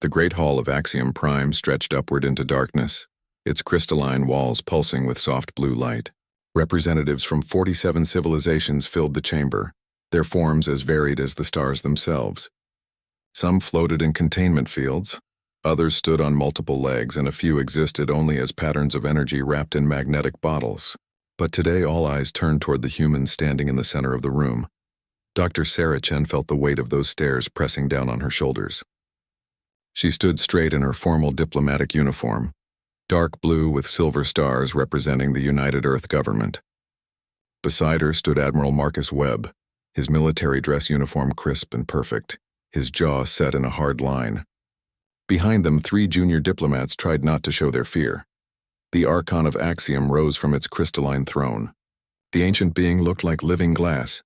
The great hall of Axiom Prime stretched upward into darkness, its crystalline walls pulsing with soft blue light. Representatives from 47 civilizations filled the chamber, their forms as varied as the stars themselves. Some floated in containment fields, others stood on multiple legs, and a few existed only as patterns of energy wrapped in magnetic bottles. But today all eyes turned toward the humans standing in the center of the room. Dr. Sarah Chen felt the weight of those stares pressing down on her shoulders. She stood straight in her formal diplomatic uniform, dark blue with silver stars representing the United Earth government. Beside her stood Admiral Marcus Webb, his military dress uniform crisp and perfect, his jaw set in a hard line. Behind them, 3 junior diplomats tried not to show their fear. The Archon of Axiom rose from its crystalline throne. The ancient being looked like living glass,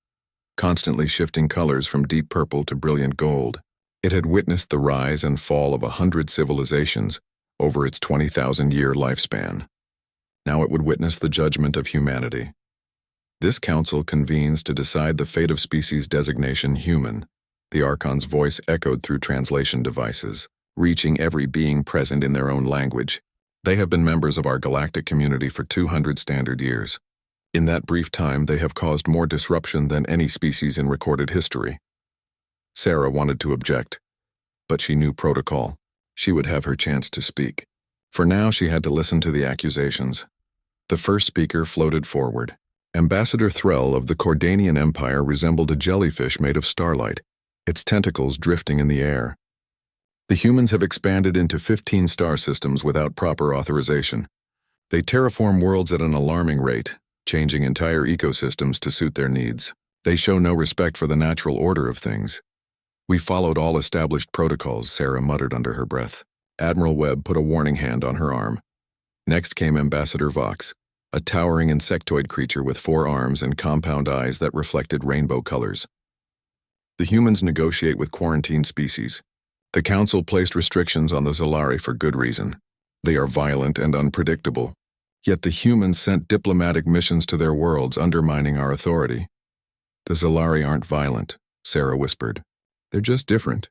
constantly shifting colors from deep purple to brilliant gold. It had witnessed the rise and fall of 100 civilizations over its 20,000-year lifespan. Now it would witness the judgment of humanity. This council convenes to decide the fate of species designation human. The Archon's voice echoed through translation devices, reaching every being present in their own language. They have been members of our galactic community for 200 standard years. In that brief time, they have caused more disruption than any species in recorded history. Sarah wanted to object, but she knew protocol. She would have her chance to speak. For now, she had to listen to the accusations. The first speaker floated forward. Ambassador Threll of the Cordanian Empire resembled a jellyfish made of starlight, its tentacles drifting in the air. The humans have expanded into 15 star systems without proper authorization. They terraform worlds at an alarming rate, changing entire ecosystems to suit their needs. They show no respect for the natural order of things. We followed all established protocols, Sarah muttered under her breath. Admiral Webb put a warning hand on her arm. Next came Ambassador Vox, a towering insectoid creature with 4 arms and compound eyes that reflected rainbow colors. The humans negotiate with quarantined species. The Council placed restrictions on the Zalari for good reason. They are violent and unpredictable. Yet the humans sent diplomatic missions to their worlds, undermining our authority. The Zalari aren't violent, Sarah whispered. They're just different.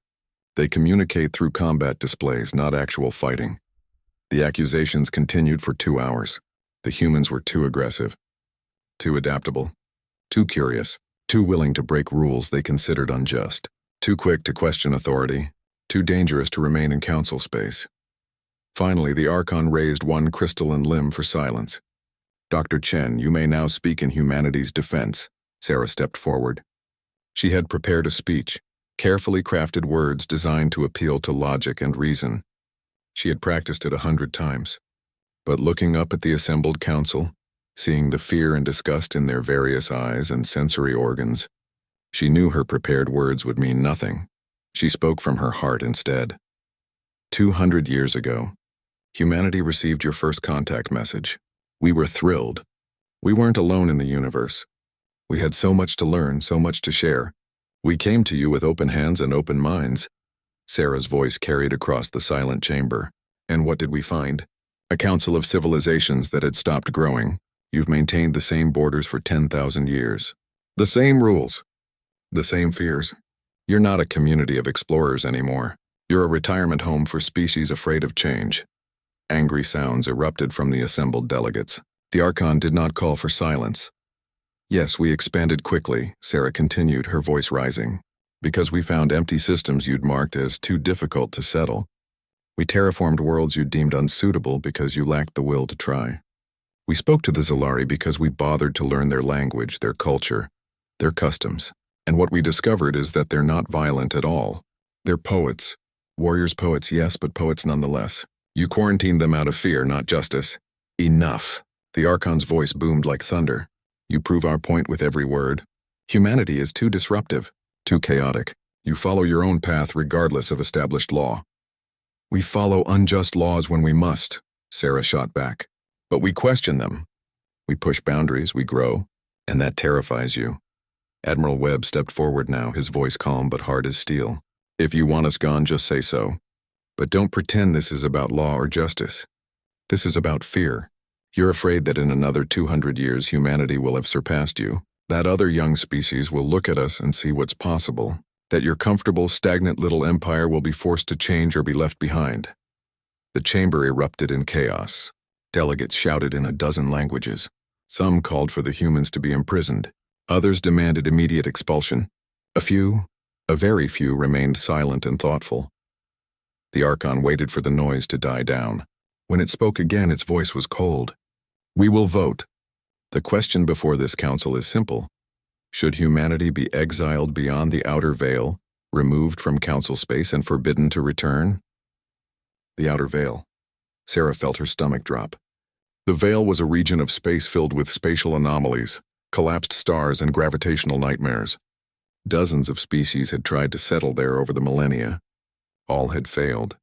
They communicate through combat displays, not actual fighting. The accusations continued for 2 hours. The humans were too aggressive, too adaptable, too curious, too willing to break rules they considered unjust, too quick to question authority, too dangerous to remain in council space. Finally, the Archon raised one crystalline limb for silence. Dr. Chen, you may now speak in humanity's defense. Sarah stepped forward. She had prepared a speech, carefully crafted words designed to appeal to logic and reason. She had practiced it 100 times. But looking up at the assembled council, seeing the fear and disgust in their various eyes and sensory organs, she knew her prepared words would mean nothing. She spoke from her heart instead. 200 years ago, humanity received your first contact message. We were thrilled. We weren't alone in the universe. We had so much to learn, so much to share. We came to you with open hands and open minds. Sarah's voice carried across the silent chamber. And what did we find? A council of civilizations that had stopped growing. You've maintained the same borders for 10,000 years. The same rules. The same fears. You're not a community of explorers anymore. You're a retirement home for species afraid of change. Angry sounds erupted from the assembled delegates. The Archon did not call for silence. Yes, we expanded quickly, Sarah continued, her voice rising, because we found empty systems you'd marked as too difficult to settle. We terraformed worlds you deemed unsuitable because you lacked the will to try. We spoke to the Zalari because we bothered to learn their language, their culture, their customs. And what we discovered is that they're not violent at all. They're poets. Warriors poets, yes, but poets nonetheless. You quarantined them out of fear, not justice. Enough. The Archon's voice boomed like thunder. You prove our point with every word. Humanity is too disruptive, too chaotic. You follow your own path regardless of established law. We follow unjust laws when we must, Sarah shot back. But we question them. We push boundaries, we grow, and that terrifies you. Admiral Webb stepped forward now, his voice calm but hard as steel. If you want us gone, just say so. But don't pretend this is about law or justice. This is about fear. You're afraid that in another 200 years humanity will have surpassed you. That other young species will look at us and see what's possible. that your comfortable, stagnant little empire will be forced to change or be left behind. The chamber erupted in chaos. Delegates shouted in a dozen languages. Some called for the humans to be imprisoned. Others demanded immediate expulsion. A very few, remained silent and thoughtful. The Archon waited for the noise to die down. When it spoke again, its voice was cold. We will vote. The question before this council is simple. Should humanity be exiled beyond the outer veil, removed from council space and forbidden to return? The outer veil. Sarah felt her stomach drop. The veil was a region of space filled with spatial anomalies, collapsed stars, and gravitational nightmares. Dozens of species had tried to settle there over the millennia. All had failed.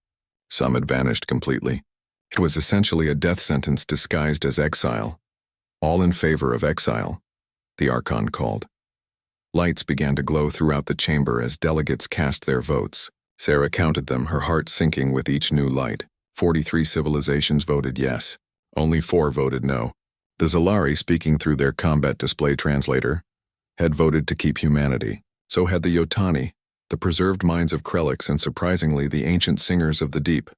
Some had vanished completely. It was essentially a death sentence disguised as exile. All in favor of exile, the Archon called. Lights began to glow throughout the chamber as delegates cast their votes. Sarah counted them, her heart sinking with each new light. 43 civilizations voted yes. Only 4 voted no. The Zalari, speaking through their combat display translator, had voted to keep humanity. So had the Yotani, the preserved minds of Krelix, and surprisingly the ancient singers of the deep.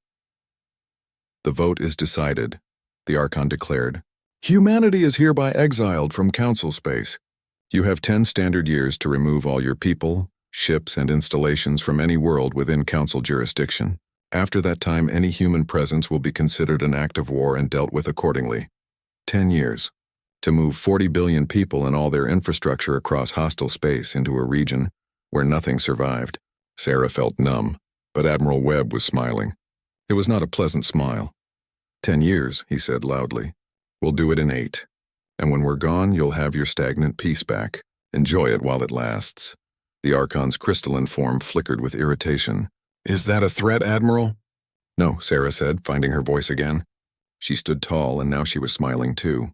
The vote is decided, the Archon declared. Humanity is hereby exiled from council space. You have 10 standard years to remove all your people, ships, and installations from any world within council jurisdiction. After that time, any human presence will be considered an act of war and dealt with accordingly. 10 years. To move 40 billion people and all their infrastructure across hostile space into a region where nothing survived. Sarah felt numb, but Admiral Webb was smiling. It was not a pleasant smile. 10 years, he said loudly. We'll do it in 8. And when we're gone, you'll have your stagnant peace back. Enjoy it while it lasts. The Archon's crystalline form flickered with irritation. Is that a threat, Admiral? No, Sarah said, finding her voice again. She stood tall, and now she was smiling too.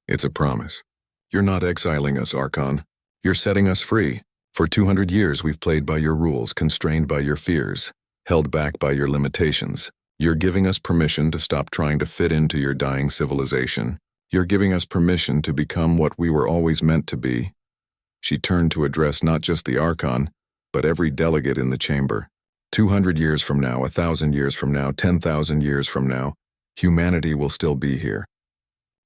It's a promise. You're not exiling us, Archon. You're setting us free. For 200 years we've played by your rules, constrained by your fears, held back by your limitations. You're giving us permission to stop trying to fit into your dying civilization. You're giving us permission to become what we were always meant to be. She turned to address not just the Archon, but every delegate in the chamber. 200 years from now, 1,000 years from now, 10,000 years from now, humanity will still be here.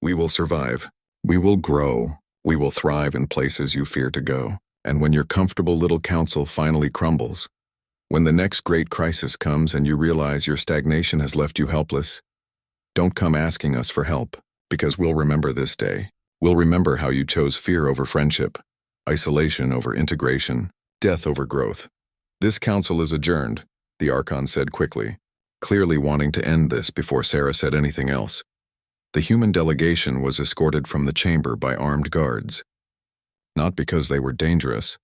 We will survive. We will grow. We will thrive in places you fear to go. And when your comfortable little council finally crumbles, when the next great crisis comes and you realize your stagnation has left you helpless, don't come asking us for help, because we'll remember this day. We'll remember how you chose fear over friendship, isolation over integration, death over growth. This council is adjourned, the Archon said quickly, clearly wanting to end this before Sarah said anything else. The human delegation was escorted from the chamber by armed guards. Not because they were dangerous,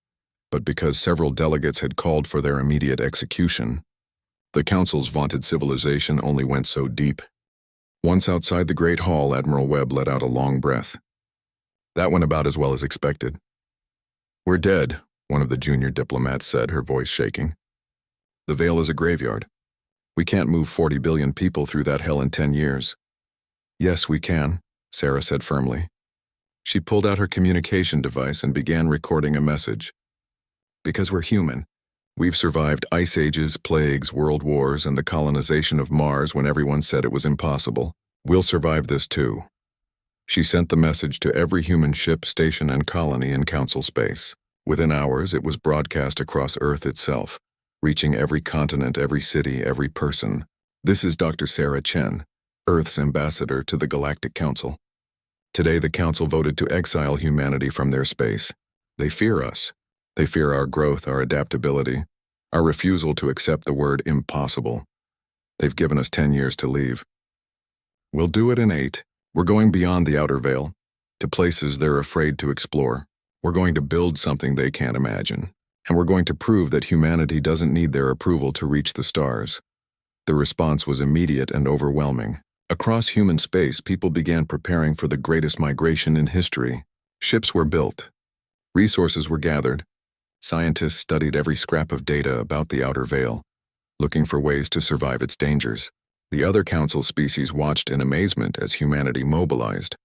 but because several delegates had called for their immediate execution. The council's vaunted civilization only went so deep. Once outside the Great Hall, Admiral Webb let out a long breath. That went about as well as expected. We're dead, one of the junior diplomats said, her voice shaking. The Veil is a graveyard. We can't move 40 billion people through that hell in 10 years. Yes, we can, Sarah said firmly. She pulled out her communication device and began recording a message. Because we're human, we've survived ice ages, plagues, world wars, and the colonization of Mars when everyone said it was impossible. We'll survive this too. She sent the message to every human ship, station, and colony in council space. Within hours, it was broadcast across Earth itself, reaching every continent, every city, every person. This is Dr. Sarah Chen, Earth's ambassador to the Galactic Council. Today, the Council voted to exile humanity from their space. They fear us. They fear our growth, our adaptability, our refusal to accept the word impossible. They've given us 10 years to leave. We'll do it in 8. We're going beyond the outer veil, to places they're afraid to explore. We're going to build something they can't imagine. And we're going to prove that humanity doesn't need their approval to reach the stars. The response was immediate and overwhelming. Across human space, people began preparing for the greatest migration in history. Ships were built. Resources were gathered. Scientists studied every scrap of data about the outer veil, looking for ways to survive its dangers. The other council species watched in amazement as humanity mobilized.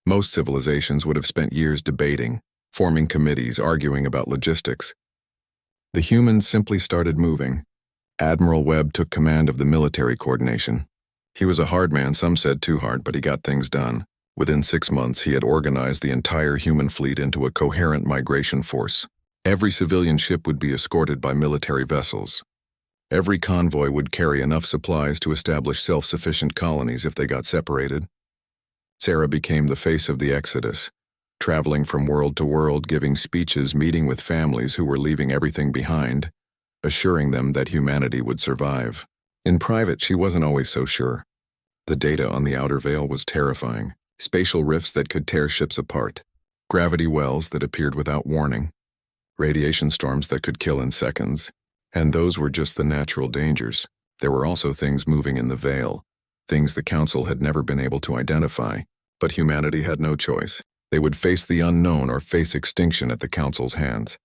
Most civilizations would have spent years debating, forming committees, arguing about logistics. The humans simply started moving. Admiral Webb took command of the military coordination. He was a hard man, some said too hard, but he got things done. Within 6 months, he had organized the entire human fleet into a coherent migration force. Every civilian ship would be escorted by military vessels. Every convoy would carry enough supplies to establish self-sufficient colonies if they got separated. Sarah became the face of the Exodus, traveling from world to world, giving speeches, meeting with families who were leaving everything behind, assuring them that humanity would survive. In private, she wasn't always so sure. The data on the outer veil was terrifying. Spatial rifts that could tear ships apart. Gravity wells that appeared without warning. Radiation storms that could kill in seconds. And those were just the natural dangers. There were also things moving in the veil. Things the Council had never been able to identify. But humanity had no choice. They would face the unknown or face extinction at the Council's hands.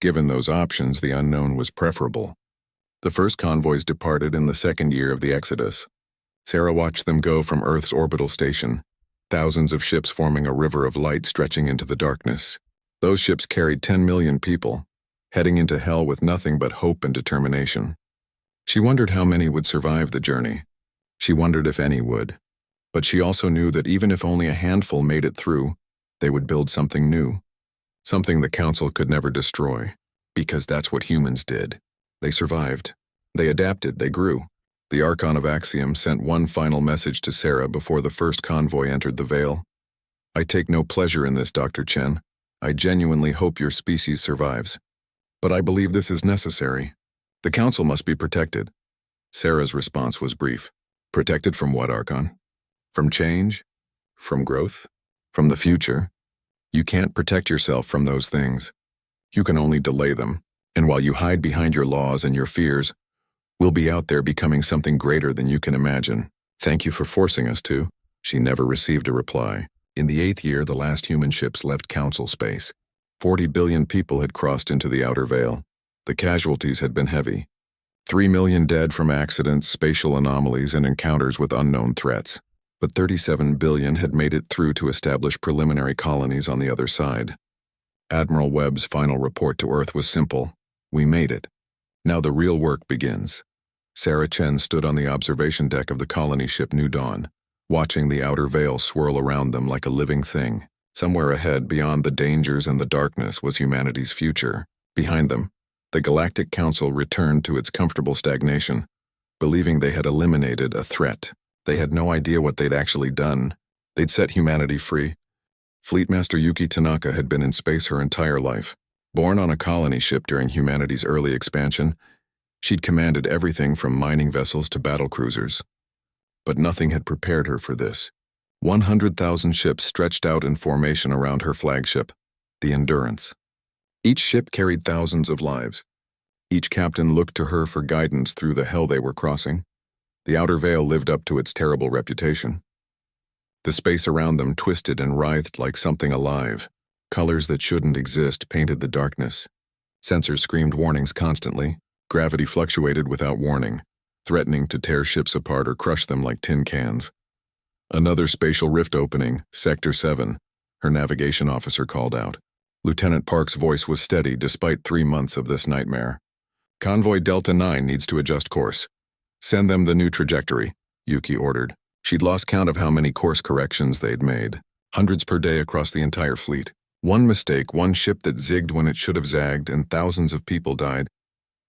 Given those options, the unknown was preferable. The first convoys departed in the second year of the Exodus. Sarah watched them go from Earth's orbital station, thousands of ships forming a river of light stretching into the darkness. Those ships carried 10 million people, heading into hell with nothing but hope and determination. She wondered how many would survive the journey. She wondered if any would. But she also knew that even if only a handful made it through, they would build something new. Something the Council could never destroy. Because that's what humans did. They survived. They adapted. They grew. The Archon of Axiom sent one final message to Sarah before the first convoy entered the veil. I take no pleasure in this, Dr. Chen. I genuinely hope your species survives. But I believe this is necessary. The Council must be protected. Sarah's response was brief. Protected from what, Archon? From change? From growth? From the future? You can't protect yourself from those things. You can only delay them. And while you hide behind your laws and your fears, we'll be out there becoming something greater than you can imagine. Thank you for forcing us to. She never received a reply. In the 8th year, the last human ships left Council space. 40 billion people had crossed into the outer veil. The casualties had been heavy. 3 million dead from accidents, spatial anomalies, and encounters with unknown threats. But 37 billion had made it through to establish preliminary colonies on the other side. Admiral Webb's final report to Earth was simple. We made it. Now the real work begins. Sarah Chen stood on the observation deck of the colony ship New Dawn, watching the outer veil swirl around them like a living thing. Somewhere ahead, beyond the dangers and the darkness, was humanity's future. Behind them, the Galactic Council returned to its comfortable stagnation, believing they had eliminated a threat. They had no idea what they'd actually done. They'd set humanity free. Fleetmaster Yuki Tanaka had been in space her entire life. Born on a colony ship during humanity's early expansion, she'd commanded everything from mining vessels to battle cruisers. But nothing had prepared her for this. 100,000 ships stretched out in formation around her flagship, the Endurance. Each ship carried thousands of lives. Each captain looked to her for guidance through the hell they were crossing. The outer veil lived up to its terrible reputation. The space around them twisted and writhed like something alive. Colors that shouldn't exist painted the darkness. Sensors screamed warnings constantly. Gravity fluctuated without warning, threatening to tear ships apart or crush them like tin cans. Another spatial rift opening, Sector 7, her navigation officer called out. Lieutenant Park's voice was steady despite 3 months of this nightmare. Convoy Delta 9 needs to adjust course. Send them the new trajectory, Yuki ordered. She'd lost count of how many course corrections they'd made. Hundreds per day across the entire fleet. One mistake, one ship that zigged when it should have zagged, and thousands of people died.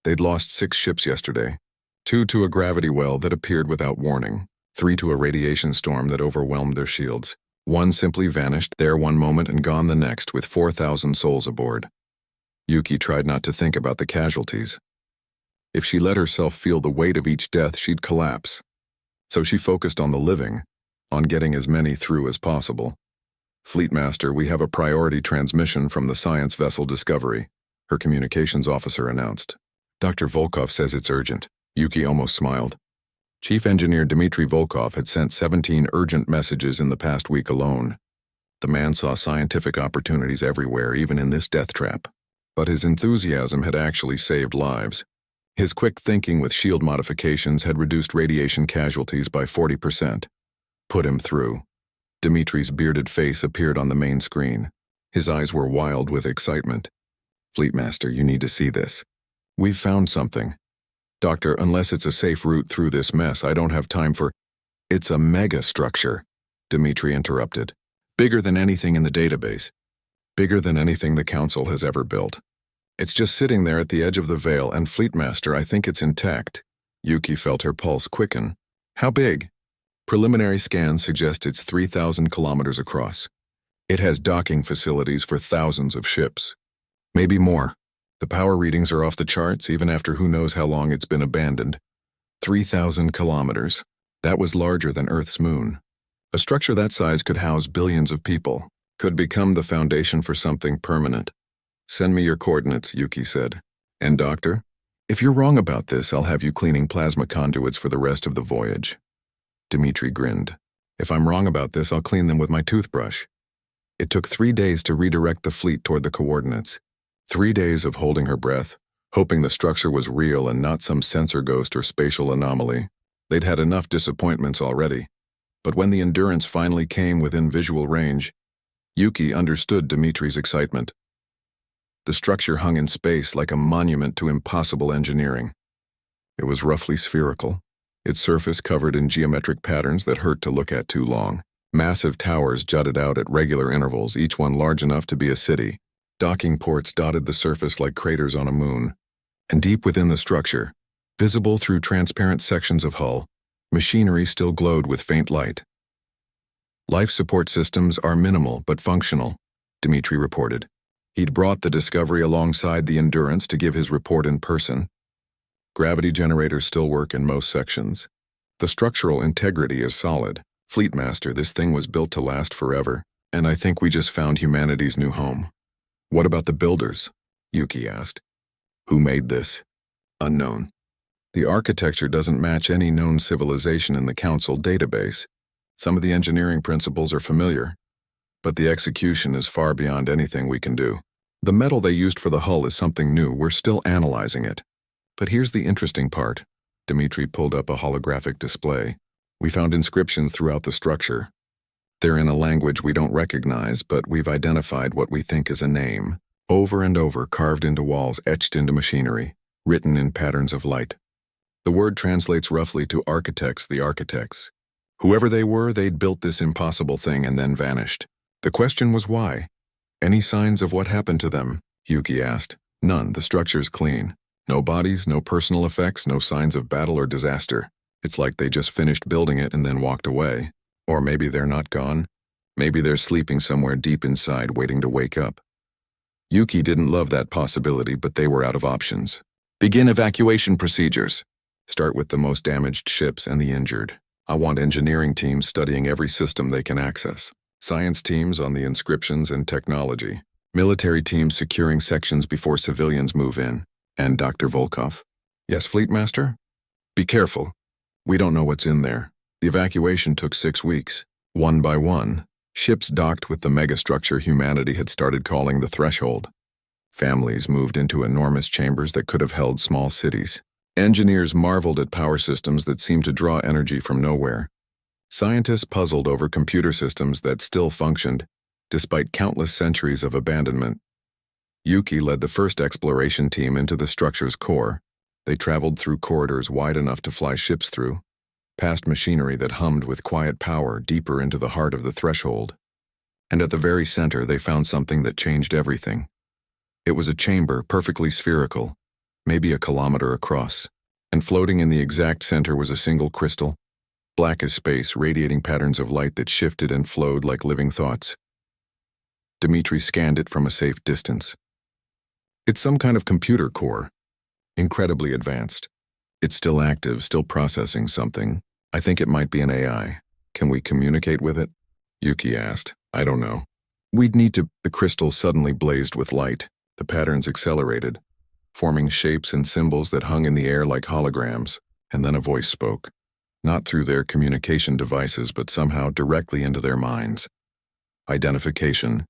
They'd lost 6 ships yesterday. 2 to a gravity well that appeared without warning. 3 to a radiation storm that overwhelmed their shields. 1 simply vanished, there one moment and gone the next, with 4,000 souls aboard. Yuki tried not to think about the casualties. If she let herself feel the weight of each death, she'd collapse. So she focused on the living, on getting as many through as possible. Fleetmaster, we have a priority transmission from the science vessel Discovery, her communications officer announced. Dr. Volkov says it's urgent. Yuki almost smiled. Chief Engineer Dmitry Volkov had sent 17 urgent messages in the past week alone. The man saw scientific opportunities everywhere, even in this death trap. But his enthusiasm had actually saved lives. His quick thinking with shield modifications had reduced radiation casualties by 40%. Put him through. Dimitri's bearded face appeared on the main screen. His eyes were wild with excitement. Fleetmaster, you need to see this. We've found something. Doctor, unless it's a safe route through this mess, I don't have time for— It's a mega structure, Dmitri interrupted. Bigger than anything in the database. Bigger than anything the Council has ever built. It's just sitting there at the edge of the veil, and Fleetmaster, I think it's intact. Yuki felt her pulse quicken. How big? Preliminary scans suggest it's 3,000 kilometers across. It has docking facilities for thousands of ships. Maybe more. The power readings are off the charts, even after who knows how long it's been abandoned. 3,000 kilometers. That was larger than Earth's moon. A structure that size could house billions of people, could become the foundation for something permanent. Send me your coordinates, Yuki said. And Doctor? If you're wrong about this, I'll have you cleaning plasma conduits for the rest of the voyage. Dmitri grinned. If I'm wrong about this, I'll clean them with my toothbrush. It took 3 days to redirect the fleet toward the coordinates. 3 days of holding her breath, hoping the structure was real and not some sensor ghost or spatial anomaly. They'd had enough disappointments already. But when the Endurance finally came within visual range, Yuki understood Dmitri's excitement. The structure hung in space like a monument to impossible engineering. It was roughly spherical, its surface covered in geometric patterns that hurt to look at too long. Massive towers jutted out at regular intervals, each one large enough to be a city. Docking ports dotted the surface like craters on a moon. And deep within the structure, visible through transparent sections of hull, machinery still glowed with faint light. Life support systems are minimal but functional, Dmitri reported. He'd brought the Discovery alongside the Endurance to give his report in person. Gravity generators still work in most sections. The structural integrity is solid. Fleetmaster, this thing was built to last forever, and I think we just found humanity's new home. What about the builders? Yuki asked. Who made this? Unknown. The architecture doesn't match any known civilization in the Council database. Some of the engineering principles are familiar, but the execution is far beyond anything we can do. The metal they used for the hull is something new. We're still analyzing it. But here's the interesting part. Dmitri pulled up a holographic display. We found inscriptions throughout the structure. They're in a language we don't recognize, but we've identified what we think is a name. Over and over, carved into walls, etched into machinery, written in patterns of light. The word translates roughly to architects, the architects. Whoever they were, they'd built this impossible thing and then vanished. The question was why? Any signs of what happened to them? Yuki asked. None. The structure's clean. No bodies, no personal effects, no signs of battle or disaster. It's like they just finished building it and then walked away. Or maybe they're not gone. Maybe they're sleeping somewhere deep inside, waiting to wake up. Yuki didn't love that possibility, but they were out of options. Begin evacuation procedures. Start with the most damaged ships and the injured. I want engineering teams studying every system they can access. Science teams on the inscriptions and technology. Military teams securing sections before civilians move in. And Dr. Volkov. Yes, Fleetmaster? Be careful. We don't know what's in there. The evacuation took 6 weeks. One by one, ships docked with the megastructure humanity had started calling the Threshold. Families moved into enormous chambers that could have held small cities. Engineers marveled at power systems that seemed to draw energy from nowhere. Scientists puzzled over computer systems that still functioned, despite countless centuries of abandonment. Yuki led the first exploration team into the structure's core. They traveled through corridors wide enough to fly ships through, past machinery that hummed with quiet power deeper into the heart of the Threshold. And at the very center, they found something that changed everything. It was a chamber, perfectly spherical, maybe a kilometer across, and floating in the exact center was a single crystal, black as space, radiating patterns of light that shifted and flowed like living thoughts. Dmitri scanned it from a safe distance. It's some kind of computer core, incredibly advanced. It's still active, still processing something. I think it might be an AI. Can we communicate with it? Yuki asked. I don't know. We'd need to. The crystal suddenly blazed with light. The patterns accelerated, forming shapes and symbols that hung in the air like holograms, and then a voice spoke. Not through their communication devices, but somehow directly into their minds. Identification.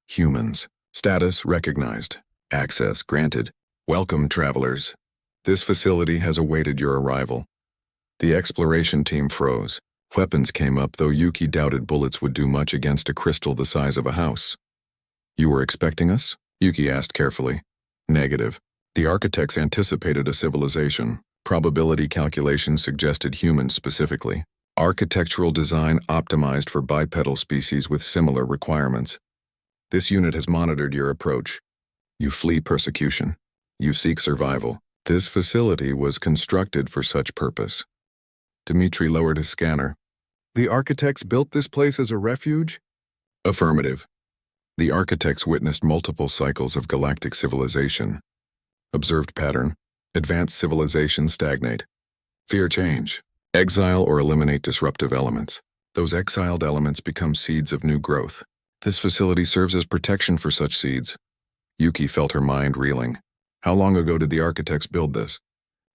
Humans. Status recognized. Access granted. Welcome, travelers. This facility has awaited your arrival. The exploration team froze. Weapons came up, though Yuki doubted bullets would do much against a crystal the size of a house. You were expecting us? Yuki asked carefully. Negative. The architects anticipated a civilization. Probability calculations suggested humans specifically. Architectural design optimized for bipedal species with similar requirements. This unit has monitored your approach. You flee persecution. You seek survival. This facility was constructed for such purpose. Dmitri lowered his scanner. The architects built this place as a refuge? Affirmative. The architects witnessed multiple cycles of galactic civilization. Observed pattern. Advanced civilizations stagnate. Fear change. Exile or eliminate disruptive elements. Those exiled elements become seeds of new growth. This facility serves as protection for such seeds. Yuki felt her mind reeling. How long ago did the architects build this?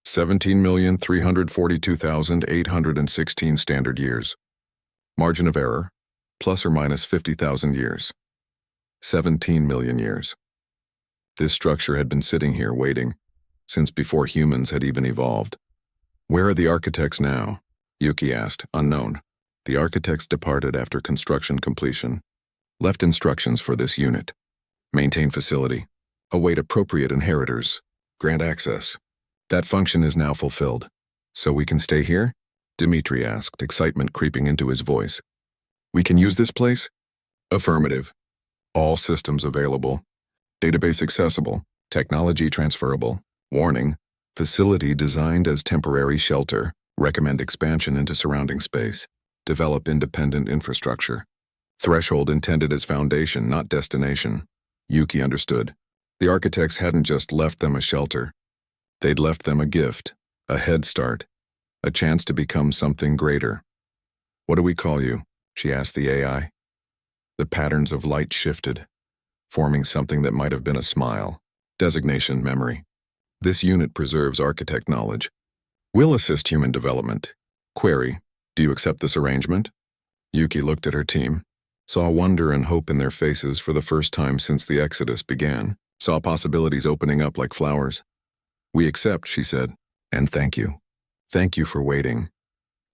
17,342,816 standard years. Margin of error, plus or minus 50,000 years. 17 million years. This structure had been sitting here waiting, since before humans had even evolved. Where are the architects now? Yuki asked, unknown. The architects departed after construction completion. Left instructions for this unit. Maintain facility. Await appropriate inheritors. Grant access. That function is now fulfilled. So we can stay here? Dmitri asked, excitement creeping into his voice. We can use this place? Affirmative. All systems available. Database accessible. Technology transferable. Warning. Facility designed as temporary shelter. Recommend expansion into surrounding space. Develop independent infrastructure. Threshold intended as foundation, not destination. Yuki understood. The architects hadn't just left them a shelter. They'd left them a gift, a head start, a chance to become something greater. What do we call you? She asked the AI. The patterns of light shifted, forming something that might have been a smile. Designation memory. This unit preserves architect knowledge. Will assist human development. Query. Do you accept this arrangement? Yuki looked at her team, saw wonder and hope in their faces for the first time since the Exodus began, saw possibilities opening up like flowers. We accept, she said, and thank you. Thank you for waiting.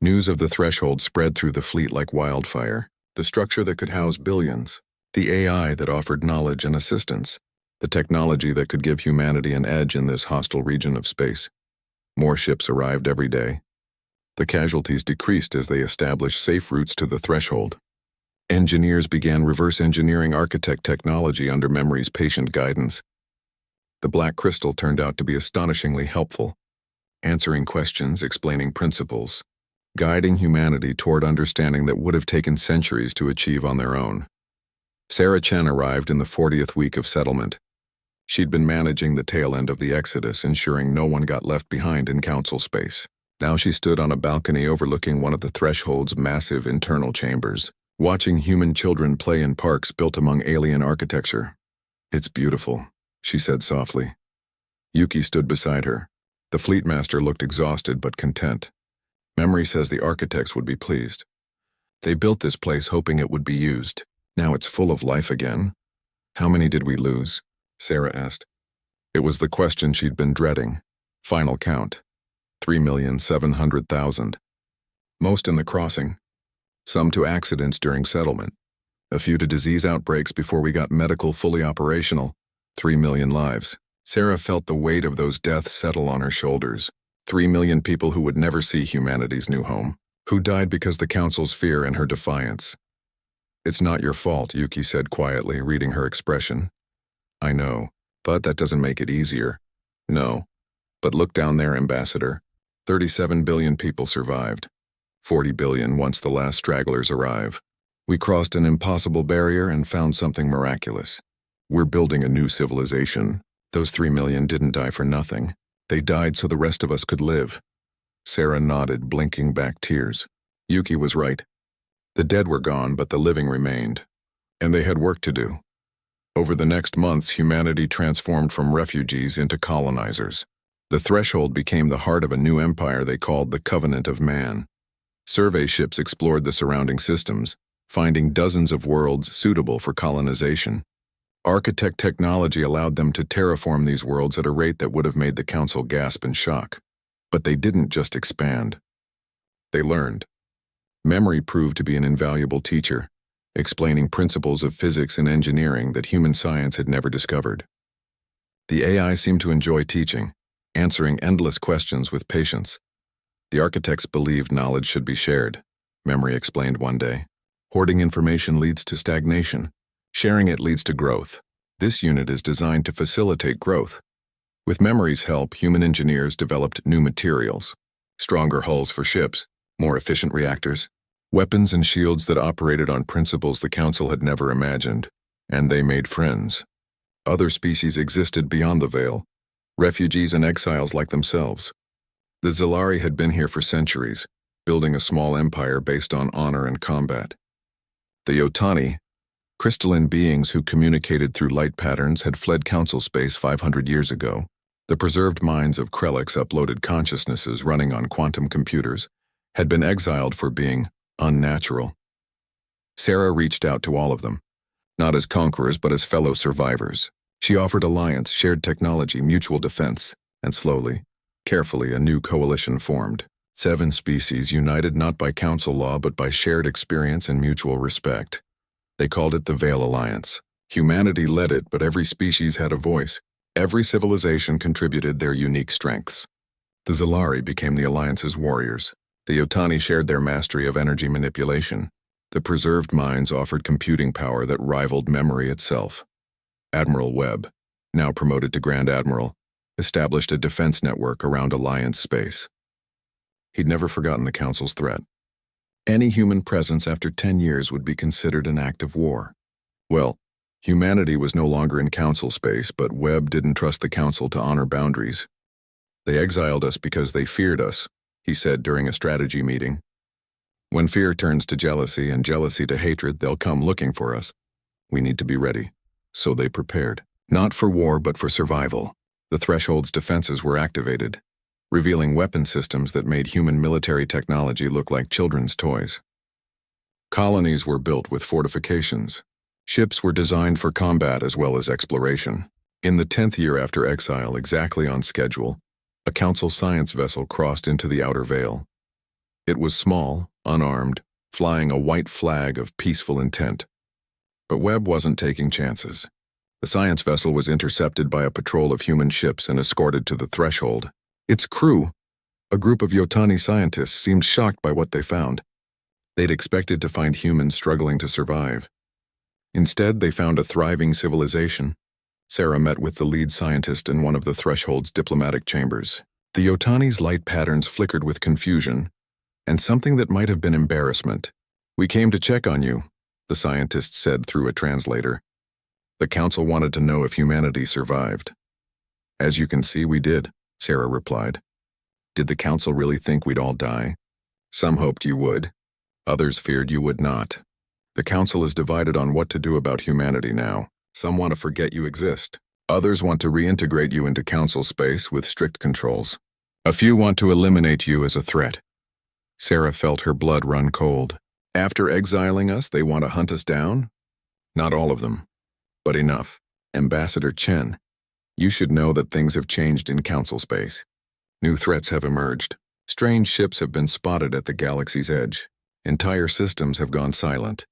News of the threshold spread through the fleet like wildfire, the structure that could house billions, the AI that offered knowledge and assistance, the technology that could give humanity an edge in this hostile region of space. More ships arrived every day. The casualties decreased as they established safe routes to the threshold. Engineers began reverse engineering architect technology under memory's patient guidance. The black crystal turned out to be astonishingly helpful, answering questions, explaining principles, guiding humanity toward understanding that would have taken centuries to achieve on their own. Sarah Chen arrived in the 40th week of settlement. She'd been managing the tail end of the Exodus, ensuring no one got left behind in council space. Now she stood on a balcony overlooking one of the threshold's massive internal chambers, watching human children play in parks built among alien architecture. It's beautiful, she said softly. Yuki stood beside her. The fleet master looked exhausted but content. Memory says the architects would be pleased. They built this place hoping it would be used. Now it's full of life again. How many did we lose? Sarah asked. It was the question she'd been dreading. Final count. 3,700,000. Most in the crossing. Some to accidents during settlement. A few to disease outbreaks before we got medical fully operational. 3 million lives. Sarah felt the weight of those deaths settle on her shoulders. 3 million people who would never see humanity's new home. Who died because the Council's fear and her defiance. It's not your fault, Yuki said quietly, reading her expression. I know, but that doesn't make it easier. No. But look down there, Ambassador. 37 billion people survived. 40 billion once the last stragglers arrive. We crossed an impossible barrier and found something miraculous. We're building a new civilization. Those 3 million didn't die for nothing. They died so the rest of us could live. Sarah nodded, blinking back tears. Yuki was right. The dead were gone, but the living remained. And they had work to do. Over the next months, humanity transformed from refugees into colonizers. The threshold became the heart of a new empire they called the Covenant of Man. Survey ships explored the surrounding systems, finding dozens of worlds suitable for colonization. Architect technology allowed them to terraform these worlds at a rate that would have made the Council gasp in shock. But they didn't just expand. They learned. Memory proved to be an invaluable teacher, explaining principles of physics and engineering that human science had never discovered. The AI seemed to enjoy teaching, answering endless questions with patience. The architects believed knowledge should be shared, Memory explained one day. Hoarding information leads to stagnation. Sharing it leads to growth. This unit is designed to facilitate growth. With Memory's help, human engineers developed new materials, stronger hulls for ships, more efficient reactors, weapons and shields that operated on principles the Council had never imagined, and they made friends. Other species existed beyond the Veil, refugees and exiles like themselves. The Zilari had been here for centuries, building a small empire based on honor and combat. The Yotani, crystalline beings who communicated through light patterns, had fled Council space 500 years ago. The preserved minds of Krelix, uploaded consciousnesses running on quantum computers, had been exiled for being unnatural. Sarah reached out to all of them, not as conquerors but as fellow survivors. She offered alliance, shared technology, mutual defense, and slowly, carefully, a new coalition formed. 7 species united not by Council law but by shared experience and mutual respect. They called it the Veil Alliance. Humanity led it, but every species had a voice. Every civilization contributed their unique strengths. The Zilari became the Alliance's warriors. The Yotani shared their mastery of energy manipulation. The preserved minds offered computing power that rivaled memory itself. Admiral Webb, now promoted to Grand Admiral, established a defense network around Alliance space. He'd never forgotten the Council's threat. Any human presence after 10 years would be considered an act of war. Well, humanity was no longer in Council space, but Webb didn't trust the Council to honor boundaries. They exiled us because they feared us, he said during a strategy meeting. When fear turns to jealousy and jealousy to hatred, they'll come looking for us. We need to be ready. So they prepared. Not for war, but for survival. The Threshold's defenses were activated, revealing weapon systems that made human military technology look like children's toys. Colonies were built with fortifications. Ships were designed for combat as well as exploration. In the 10th year after exile, exactly on schedule, a Council science vessel crossed into the Outer Veil. It was small, unarmed, flying a white flag of peaceful intent. But Webb wasn't taking chances. The science vessel was intercepted by a patrol of human ships and escorted to the Threshold. Its crew, a group of Yotani scientists, seemed shocked by what they found. They'd expected to find humans struggling to survive. Instead, they found a thriving civilization. Sarah met with the lead scientist in one of the Threshold's diplomatic chambers. The Yotani's light patterns flickered with confusion, and something that might have been embarrassment. "We came to check on you," the scientist said through a translator. "The Council wanted to know if humanity survived." "As you can see, we did," Sarah replied. "Did the Council really think we'd all die? Some hoped you would. Others feared you would not. The Council is divided on what to do about humanity now. Some want to forget you exist. Others want to reintegrate you into Council space with strict controls. A few want to eliminate you as a threat." Sarah felt her blood run cold. "After exiling us, they want to hunt us down?" "Not all of them, but enough. Ambassador Chen, you should know that things have changed in Council space. New threats have emerged. Strange ships have been spotted at the galaxy's edge. Entire systems have gone silent.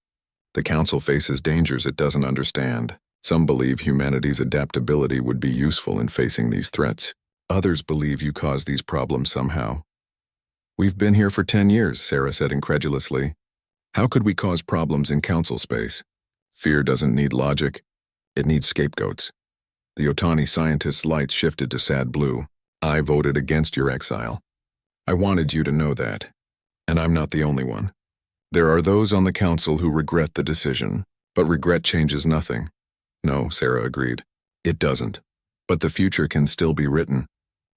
The Council faces dangers it doesn't understand. Some believe humanity's adaptability would be useful in facing these threats. Others believe you caused these problems somehow." "We've been here for 10 years, Sarah said incredulously. "How could we cause problems in Council space? Fear doesn't need logic. It needs scapegoats." The Yotani scientist's lights shifted to sad blue. "I voted against your exile. I wanted you to know that. And I'm not the only one. There are those on the Council who regret the decision, but regret changes nothing." "No," Sarah agreed. "It doesn't. But the future can still be written.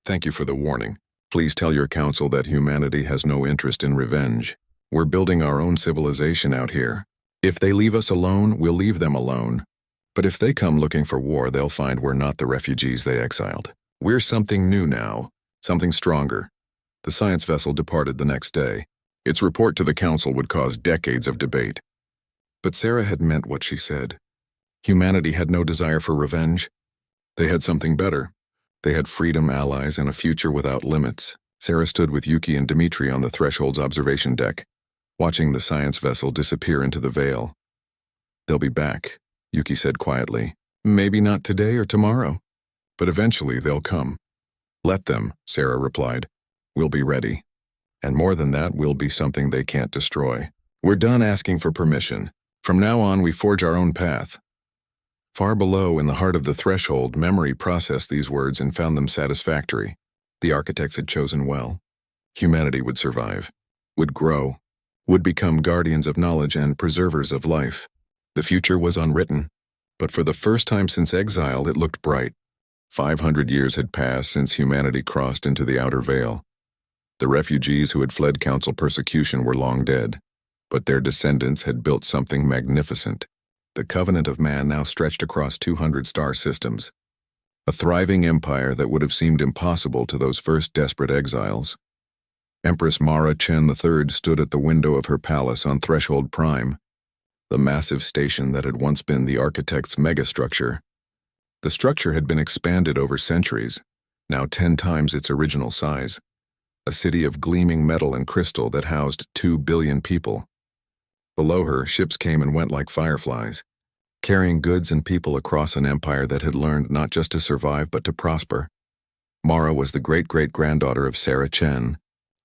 Thank you for the warning. Please tell your Council that humanity has no interest in revenge. We're building our own civilization out here. If they leave us alone, we'll leave them alone. But if they come looking for war, they'll find we're not the refugees they exiled. We're something new now, something stronger." The science vessel departed the next day. Its report to the Council would cause decades of debate. But Sarah had meant what she said. Humanity had no desire for revenge. They had something better. They had freedom, allies, and a future without limits. Sarah stood with Yuki and Dmitri on the Threshold's observation deck, watching the science vessel disappear into the Veil. "They'll be back," Yuki said quietly. "Maybe not today or tomorrow, But eventually they'll come. Let them, Sarah replied. We'll be ready. And more than that, we'll be something they can't destroy. We're done asking for permission. From now on, we forge our own path. Far below, in the heart of the threshold, memory processed these words and found them satisfactory. The architects had chosen well. Humanity would survive, would grow, would become guardians of knowledge and preservers of life. The future was unwritten, but for the first time since Exiled, it looked bright. 500 years had passed since humanity crossed into the outer veil. The refugees who had fled council persecution were long dead, but their descendants had built something magnificent. The covenant of man now stretched across 200 star systems, a thriving empire that would have seemed impossible to those first desperate exiles. Empress Mara Chen III stood at the window of her palace on Threshold Prime, the massive station that had once been the architect's megastructure. The structure had been expanded over centuries, now 10 times its original size, a city of gleaming metal and crystal that housed 2 billion people. Below her, ships came and went like fireflies, carrying goods and people across an empire that had learned not just to survive but to prosper. Mara was the great-great-granddaughter of Sarah Chen,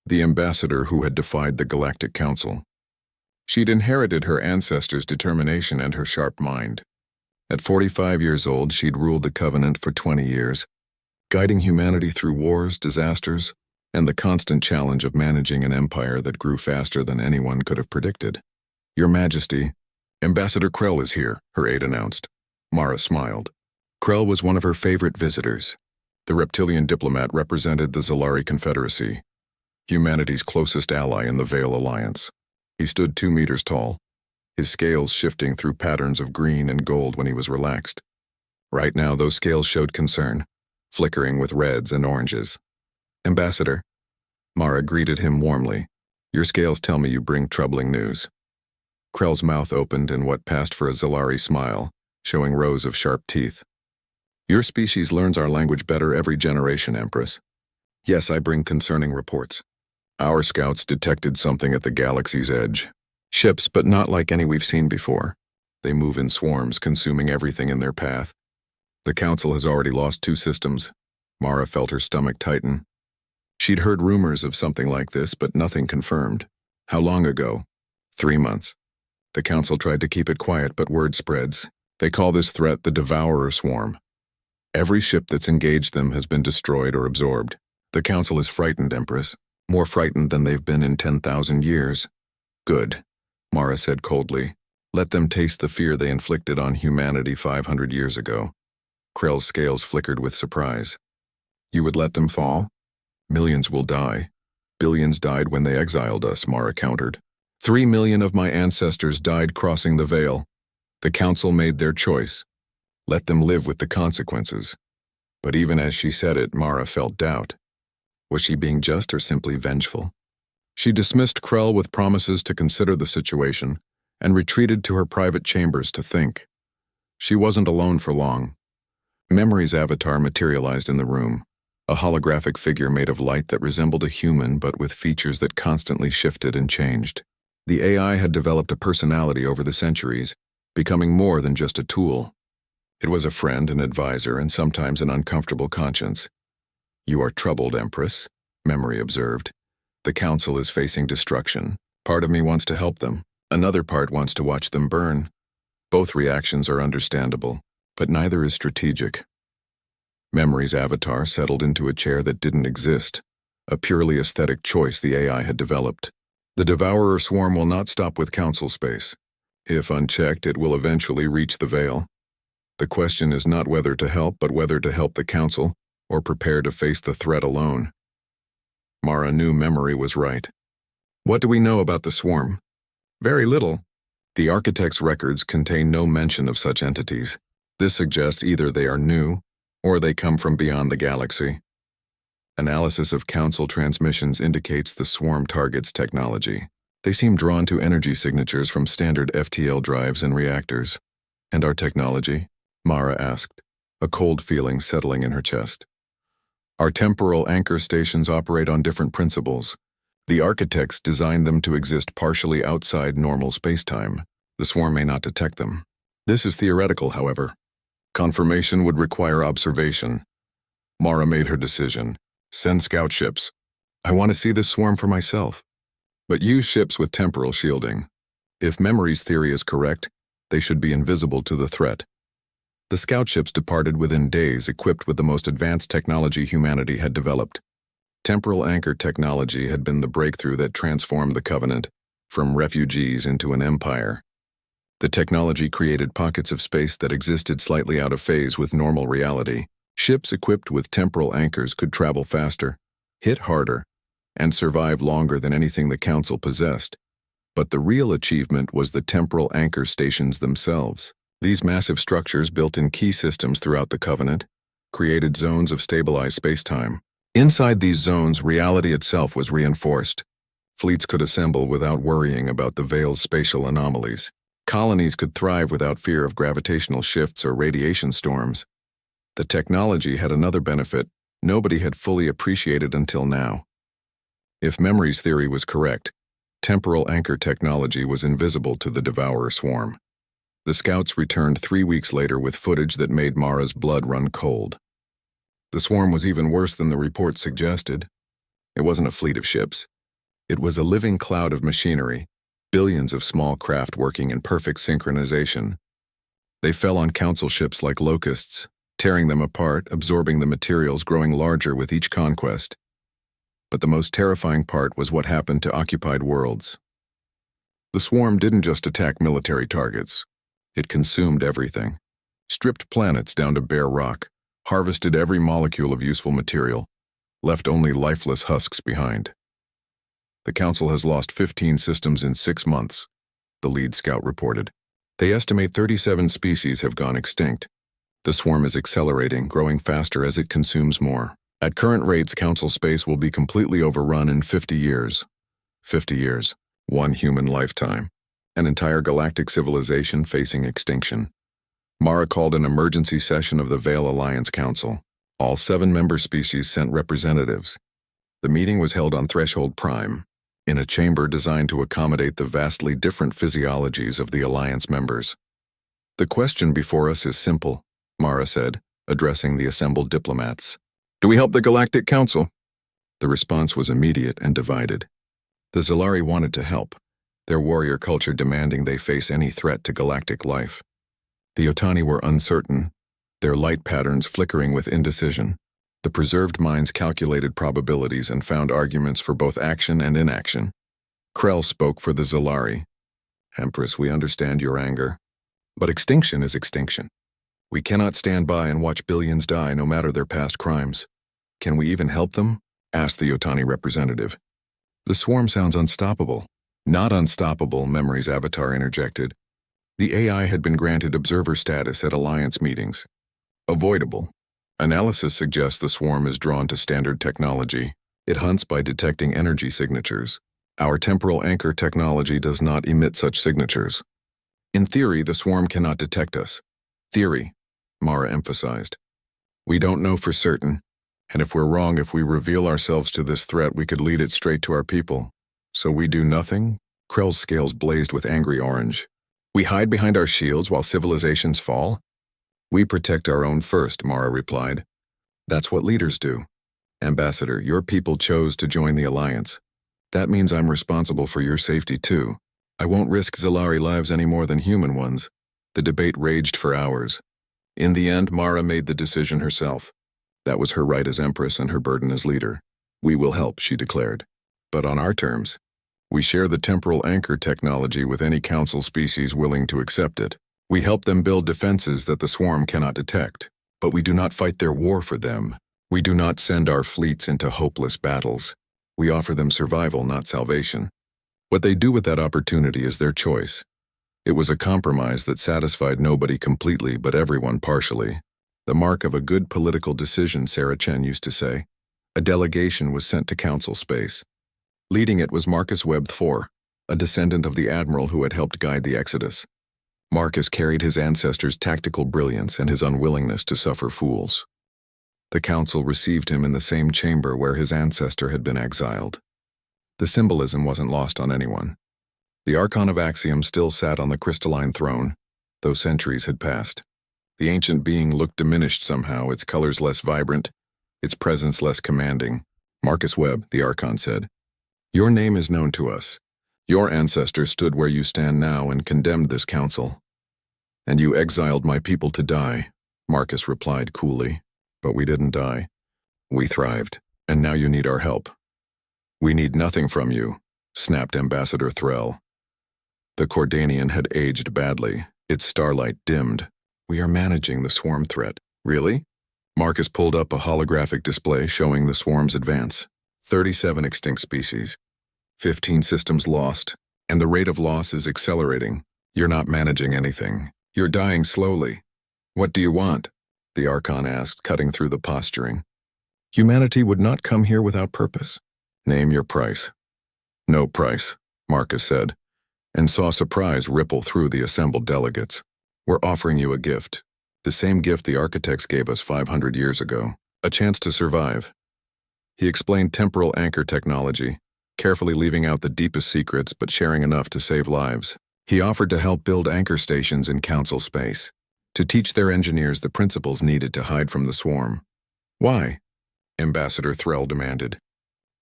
the ambassador who had defied the Galactic Council. She'd inherited her ancestors' determination and her sharp mind. At 45 years old, she'd ruled the Covenant for 20 years, guiding humanity through wars, disasters, and the constant challenge of managing an empire that grew faster than anyone could have predicted. Your Majesty, Ambassador Krell is here, her aide announced. Mara smiled. Krell was one of her favorite visitors. The reptilian diplomat represented the Zalari Confederacy, humanity's closest ally in the Veil Alliance. He stood 2 meters tall, his scales shifting through patterns of green and gold when he was relaxed. Right now, those scales showed concern, flickering with reds and oranges. Ambassador, Mara greeted him warmly. Your scales tell me you bring troubling news. Krell's mouth opened in what passed for a Zalari smile, showing rows of sharp teeth. Your species learns our language better every generation, Empress. Yes, I bring concerning reports. Our scouts detected something at the galaxy's edge. Ships, but not like any we've seen before. They move in swarms, consuming everything in their path. The Council has already lost 2 systems. Mara felt her stomach tighten. She'd heard rumors of something like this, but nothing confirmed. How long ago? 3 months. The Council tried to keep it quiet, but word spreads. They call this threat the Devourer Swarm. Every ship that's engaged them has been destroyed or absorbed. The Council is frightened, Empress. More frightened than they've been in 10,000 years. Good, Mara said coldly. Let them taste the fear they inflicted on humanity 500 years ago. Krell's scales flickered with surprise. You would let them fall? Millions will die. Billions died when they exiled us, Mara countered. 3 million of my ancestors died crossing the Veil. The Council made their choice. Let them live with the consequences. But even as she said it, Mara felt doubt. Was she being just or simply vengeful? She dismissed Krell with promises to consider the situation and retreated to her private chambers to think. She wasn't alone for long. Memory's avatar materialized in the room, a holographic figure made of light that resembled a human but with features that constantly shifted and changed. The AI had developed a personality over the centuries, becoming more than just a tool. It was a friend, an advisor, and sometimes an uncomfortable conscience. You are troubled, Empress, Memory observed. The Council is facing destruction. Part of me wants to help them. Another part wants to watch them burn. Both reactions are understandable, but neither is strategic. Memory's avatar settled into a chair that didn't exist, a purely aesthetic choice the AI had developed. The Devourer Swarm will not stop with Council space. If unchecked, it will eventually reach the Veil. The question is not whether to help, but whether to help the Council, or prepare to face the threat alone. Mara knew Memory was right. What do we know about the swarm? Very little. The architect's records contain no mention of such entities. This suggests either they are new, or they come from beyond the galaxy. Analysis of Council transmissions indicates the swarm targets technology. They seem drawn to energy signatures from standard FTL drives and reactors. And our technology? Mara asked, a cold feeling settling in her chest. Our temporal anchor stations operate on different principles. The architects designed them to exist partially outside normal spacetime. The swarm may not detect them. This is theoretical, however. Confirmation would require observation, Mara made her decision. Send scout ships. I want to see this swarm for myself. But use ships with temporal shielding. If Memory's theory is correct, they should be invisible to the threat. The scout ships departed within days, equipped with the most advanced technology humanity had developed. Temporal anchor technology had been the breakthrough that transformed the Covenant from refugees into an empire. The technology created pockets of space that existed slightly out of phase with normal reality. Ships equipped with temporal anchors could travel faster, hit harder, and survive longer than anything the Council possessed. But the real achievement was the temporal anchor stations themselves. These massive structures, built in key systems throughout the Covenant, created zones of stabilized space-time. Inside these zones, reality itself was reinforced. Fleets could assemble without worrying about the Veil's spatial anomalies. Colonies could thrive without fear of gravitational shifts or radiation storms. The technology had another benefit nobody had fully appreciated until now. If Memory's theory was correct, temporal anchor technology was invisible to the Devourer swarm. The scouts returned 3 weeks later with footage that made Mara's blood run cold. The swarm was even worse than the report suggested. It wasn't a fleet of ships. It was a living cloud of machinery, billions of small craft working in perfect synchronization. They fell on Council ships like locusts, tearing them apart, absorbing the materials, growing larger with each conquest. But the most terrifying part was what happened to occupied worlds. The swarm didn't just attack military targets. It consumed everything. Stripped planets down to bare rock, harvested every molecule of useful material, left only lifeless husks behind. The Council has lost 15 systems in 6 months, the lead scout reported. They estimate 37 species have gone extinct. The swarm is accelerating, growing faster as it consumes more. At current rates, Council space will be completely overrun in 50 years. 50 years, one human lifetime. An entire galactic civilization facing extinction. Mara called an emergency session of the Veil Alliance Council. All 7 member species sent representatives. The meeting was held on Threshold Prime, in a chamber designed to accommodate the vastly different physiologies of the Alliance members. The question before us is simple, Mara said, addressing the assembled diplomats. Do we help the Galactic Council? The response was immediate and divided. The Zalari wanted to help, their warrior culture demanding they face any threat to galactic life. The Otani were uncertain, their light patterns flickering with indecision. The preserved minds calculated probabilities and found arguments for both action and inaction. Krell spoke for the Zalari. Empress, we understand your anger. But extinction is extinction. We cannot stand by and watch billions die no matter their past crimes. Can we even help them? Asked the Otani representative. The swarm sounds unstoppable. Not unstoppable, Memory's avatar interjected. The AI had been granted observer status at Alliance meetings. Avoidable. Analysis suggests the swarm is drawn to standard technology. It hunts by detecting energy signatures. Our temporal anchor technology does not emit such signatures. In theory, the swarm cannot detect us. Theory, Mara emphasized. We don't know for certain, and if we're wrong, if we reveal ourselves to this threat, we could lead it straight to our people. So we do nothing? Krell's scales blazed with angry orange. We hide behind our shields while civilizations fall? We protect our own first, Mara replied. That's what leaders do. Ambassador, your people chose to join the Alliance. That means I'm responsible for your safety too. I won't risk Zalari lives any more than human ones. The debate raged for hours. In the end, Mara made the decision herself. That was her right as Empress and her burden as leader. We will help, she declared. But on our terms. We share the temporal anchor technology with any Council species willing to accept it. We help them build defenses that the swarm cannot detect. But we do not fight their war for them. We do not send our fleets into hopeless battles. We offer them survival, not salvation. What they do with that opportunity is their choice. It was a compromise that satisfied nobody completely but everyone partially. The mark of a good political decision, Sarah Chen used to say. A delegation was sent to Council space. Leading it was Marcus Webb IV, a descendant of the admiral who had helped guide the Exodus. Marcus carried his ancestors' tactical brilliance and his unwillingness to suffer fools. The Council received him in the same chamber where his ancestor had been exiled. The symbolism wasn't lost on anyone. The Archon of Axiom still sat on the crystalline throne, though centuries had passed. The ancient being looked diminished somehow, its colors less vibrant, its presence less commanding. Marcus Webb, the Archon said, "Your name is known to us. Your ancestors stood where you stand now and condemned this council. And you exiled my people to die," Marcus replied coolly. "But we didn't die. We thrived, and now you need our help." "We need nothing from you," snapped Ambassador Threll. The Cordanian had aged badly, its starlight dimmed. "We are managing the swarm threat." "Really?" Marcus pulled up a holographic display showing the swarm's advance. 37 extinct species, 15 systems lost, and the rate of loss is accelerating. "You're not managing anything. You're dying slowly." "What do you want?" the Archon asked, cutting through the posturing. "Humanity would not come here without purpose." "Name your price." "No price," Marcus said, and saw surprise ripple through the assembled delegates. "We're offering you a gift. The same gift the architects gave us 500 years ago. A chance to survive." He explained temporal anchor technology, carefully leaving out the deepest secrets but sharing enough to save lives. He offered to help build anchor stations in council space, to teach their engineers the principles needed to hide from the swarm. "Why?" Ambassador Threll demanded.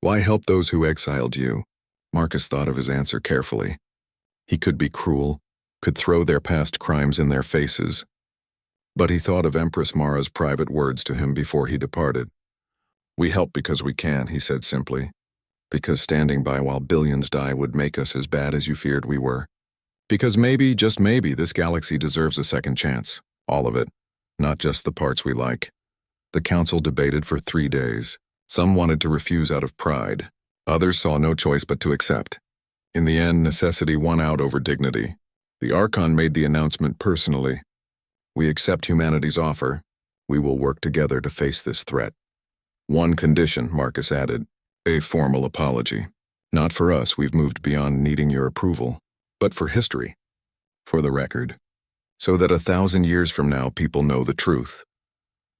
"Why help those who exiled you?" Marcus thought of his answer carefully. He could be cruel, could throw their past crimes in their faces. But he thought of Empress Mara's private words to him before he departed. "We help because we can," he said simply. "Because standing by while billions die would make us as bad as you feared we were. Because maybe, just maybe, this galaxy deserves a second chance. All of it, not just the parts we like." The council debated for 3 days. Some wanted to refuse out of pride. Others saw no choice but to accept. In the end, necessity won out over dignity. The Archon made the announcement personally. "We accept humanity's offer. We will work together to face this threat." "One condition," Marcus added, "a formal apology. Not for us, we've moved beyond needing your approval, but for history. For the record. So that 1,000 years from now people know the truth."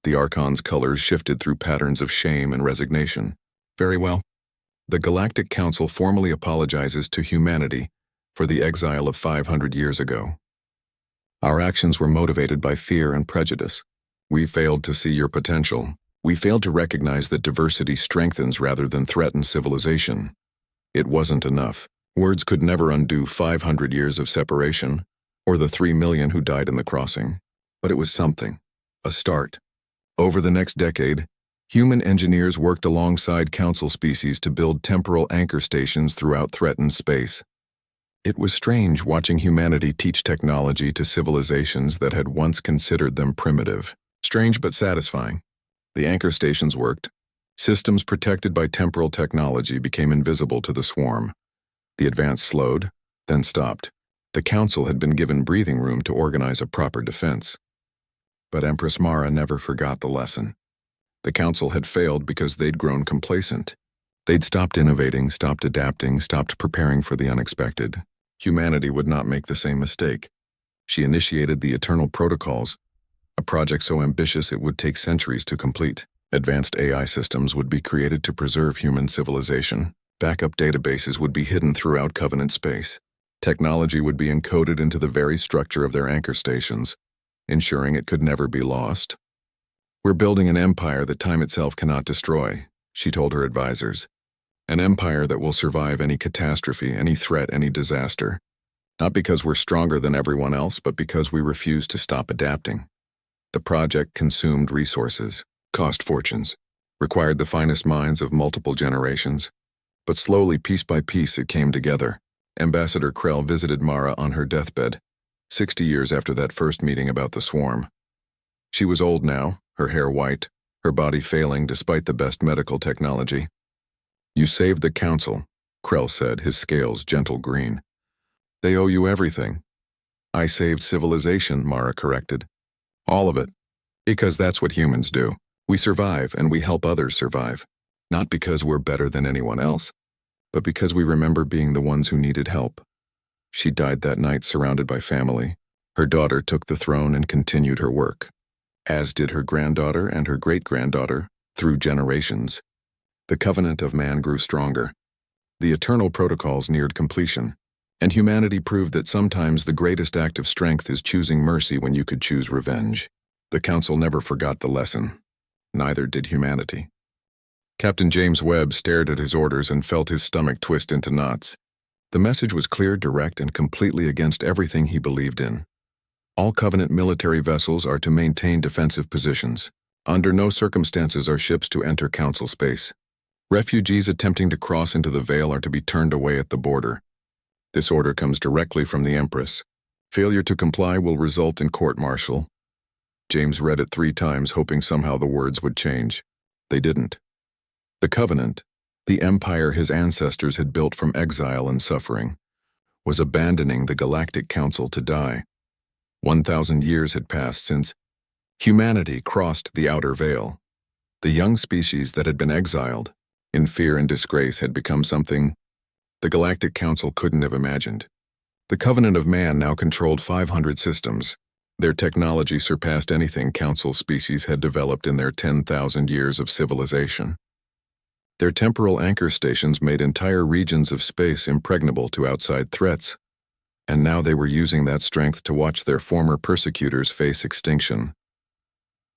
The Archon's colors shifted through patterns of shame and resignation. "Very well. The Galactic Council formally apologizes to humanity for the exile of 500 years ago. Our actions were motivated by fear and prejudice. We failed to see your potential. We failed to recognize that diversity strengthens rather than threatens civilization. It wasn't enough. Words could never undo 500 years of separation, or the 3 million who died in the crossing. But it was something. A start. Over the next decade, human engineers worked alongside council species to build temporal anchor stations throughout threatened space. It was strange watching humanity teach technology to civilizations that had once considered them primitive. Strange but satisfying. The anchor stations worked. Systems protected by temporal technology became invisible to the swarm. The advance slowed, then stopped. The council had been given breathing room to organize a proper defense. But Empress Mara never forgot the lesson. The council had failed because they'd grown complacent. They'd stopped innovating, stopped adapting, stopped preparing for the unexpected. Humanity would not make the same mistake. She initiated the Eternal Protocols, a project so ambitious it would take centuries to complete. Advanced AI systems would be created to preserve human civilization. Backup databases would be hidden throughout Covenant space. Technology would be encoded into the very structure of their anchor stations, ensuring it could never be lost. "We're building an empire that time itself cannot destroy," she told her advisors. "An empire that will survive any catastrophe, any threat, any disaster. Not because we're stronger than everyone else, but because we refuse to stop adapting." The project consumed resources, cost fortunes, required the finest minds of multiple generations. But slowly, piece by piece, it came together. Ambassador Krell visited Mara on her deathbed, 60 years after that first meeting about the swarm. She was old now, her hair white, her body failing despite the best medical technology. "You saved the council," Krell said, his scales gentle green. "They owe you everything." "I saved civilization," Mara corrected. "All of it. Because that's what humans do. We survive and we help others survive. Not because we're better than anyone else, but because we remember being the ones who needed help." She died that night surrounded by family. Her daughter took the throne and continued her work, as did her granddaughter and her great-granddaughter, through generations. The covenant of man grew stronger. The eternal protocols neared completion, and humanity proved that sometimes the greatest act of strength is choosing mercy when you could choose revenge. The council never forgot the lesson. neither did humanity. Captain James Webb stared at his orders and felt his stomach twist into knots. The message was clear, direct, and completely against everything he believed in. All Covenant military vessels are to maintain defensive positions. Under no circumstances are ships to enter Council space. Refugees attempting to cross into the Veil are to be turned away at the border. This order comes directly from the Empress. Failure to comply will result in court-martial. James read it 3 times, hoping somehow the words would change. They didn't. The Covenant, the empire his ancestors had built from exile and suffering, was abandoning the Galactic Council to die. 1,000 years had passed since humanity crossed the outer veil. The young species that had been exiled, in fear and disgrace, had become something the Galactic Council couldn't have imagined. The Covenant of Man now controlled 500 systems. Their technology surpassed anything Council species had developed in their 10,000 years of civilization. Their temporal anchor stations made entire regions of space impregnable to outside threats, and now they were using that strength to watch their former persecutors face extinction.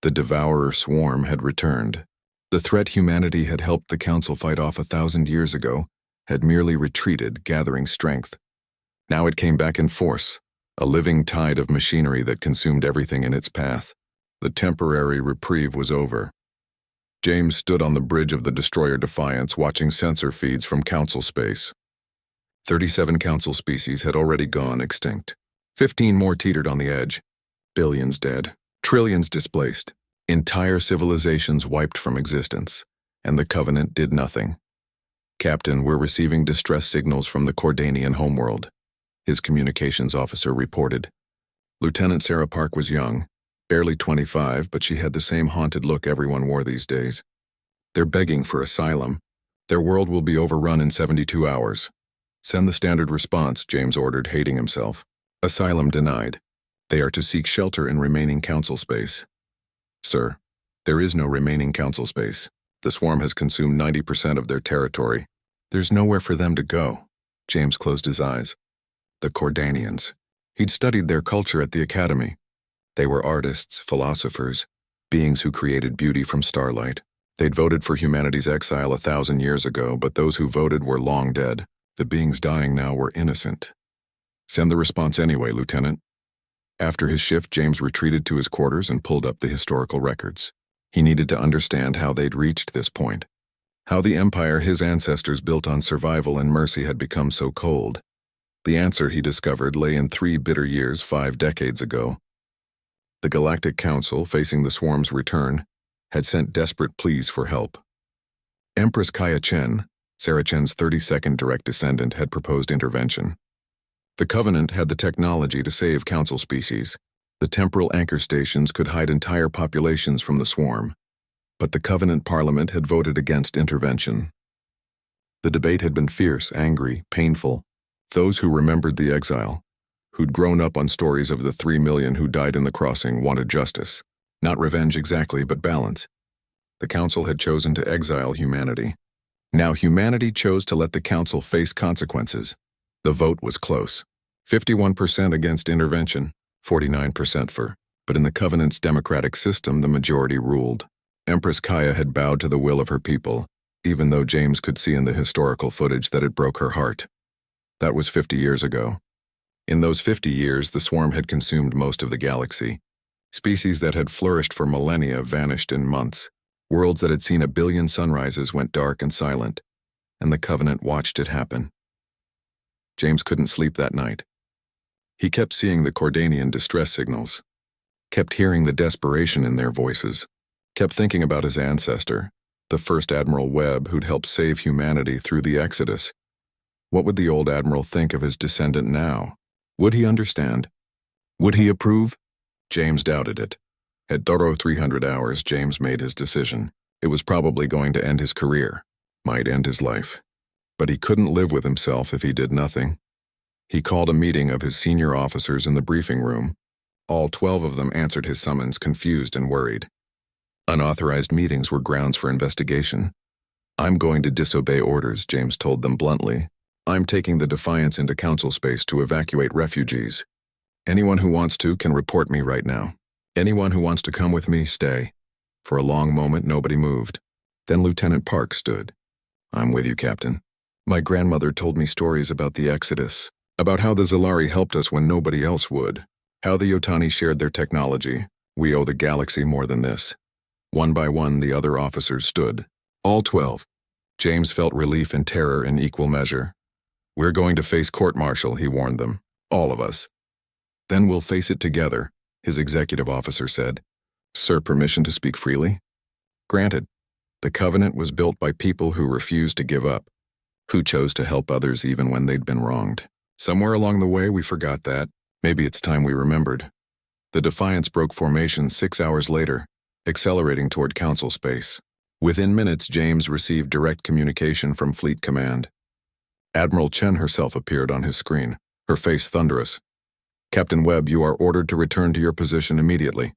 The Devourer swarm had returned. The threat humanity had helped the Council fight off 1,000 years ago had merely retreated, gathering strength. Now it came back in force, a living tide of machinery that consumed everything in its path. The temporary reprieve was over. James stood on the bridge of the destroyer Defiance, watching sensor feeds from Council space. 37 Council species had already gone extinct. 15 more teetered on the edge. Billions dead. Trillions displaced. Entire civilizations wiped from existence. And the Covenant did nothing. Captain, we're receiving distress signals from the Cordanian homeworld, his communications officer reported. Lieutenant Sarah Park was young, barely 25, but she had the same haunted look everyone wore these days. They're begging for asylum. Their world will be overrun in 72 hours. Send the standard response, James ordered, hating himself. Asylum denied. They are to seek shelter in remaining Council space. Sir, there is no remaining Council space. The swarm has consumed 90% of their territory. There's nowhere for them to go. James closed his eyes. The Cordanians. He'd studied their culture at the academy. They were artists, philosophers, beings who created beauty from starlight. They'd voted for humanity's exile 1,000 years ago, but those who voted were long dead. The beings dying now were innocent. Send the response anyway, Lieutenant. After his shift, James retreated to his quarters and pulled up the historical records. He needed to understand how they'd reached this point, how the empire his ancestors built on survival and mercy had become so cold. The answer, he discovered, lay in 3 bitter years 5 decades ago. The Galactic Council, facing the swarm's return, had sent desperate pleas for help. Empress Kaya Chen, Sarah Chen's 32nd direct descendant, had proposed intervention. The Covenant had the technology to save Council species. The temporal anchor stations could hide entire populations from the swarm. But the Covenant Parliament had voted against intervention. The debate had been fierce, angry, painful. Those who remembered the exile, who'd grown up on stories of the 3 million who died in the crossing, wanted justice. Not revenge exactly, but balance. The Council had chosen to exile humanity. Now humanity chose to let the Council face consequences. The vote was close. 51% against intervention, 49% for. But in the Covenant's democratic system, the majority ruled. Empress Kaya had bowed to the will of her people, even though James could see in the historical footage that it broke her heart. That was 50 years ago. In those 50 years, the swarm had consumed most of the galaxy. Species that had flourished for millennia vanished in months. Worlds that had seen 1 billion sunrises went dark and silent, and the Covenant watched it happen. James couldn't sleep that night. He kept seeing the Cordanian distress signals, kept hearing the desperation in their voices, kept thinking about his ancestor, the first Admiral Webb who'd helped save humanity through the Exodus. What would the old Admiral think of his descendant now? Would he understand? Would he approve? James doubted it. At thorough 300 hours, James made his decision. It was probably going to end his career, might end his life. But he couldn't live with himself if he did nothing. He called a meeting of his senior officers in the briefing room. All 12 of them answered his summons, confused and worried. Unauthorized meetings were grounds for investigation. I'm going to disobey orders, James told them bluntly. I'm taking the Defiance into Council space to evacuate refugees. Anyone who wants to can report me right now. Anyone who wants to come with me, stay. For a long moment, nobody moved. Then Lieutenant Park stood. "I'm with you, Captain. My grandmother told me stories about the Exodus, about how the Zalari helped us when nobody else would, how the Yotani shared their technology. We owe the galaxy more than this." One by one, the other officers stood. All 12. James felt relief and terror in equal measure. "We're going to face court-martial," he warned them. "All of us." "Then we'll face it together," his executive officer said. "Sir, permission to speak freely?" "Granted." The Covenant was built by people who refused to give up, who chose to help others even when they'd been wronged. Somewhere along the way, we forgot that. Maybe it's time we remembered. The Defiance broke formation 6 hours later, accelerating toward Council space. Within minutes, James received direct communication from Fleet Command. Admiral Chen herself appeared on his screen, her face thunderous. "Captain Webb, you are ordered to return to your position immediately.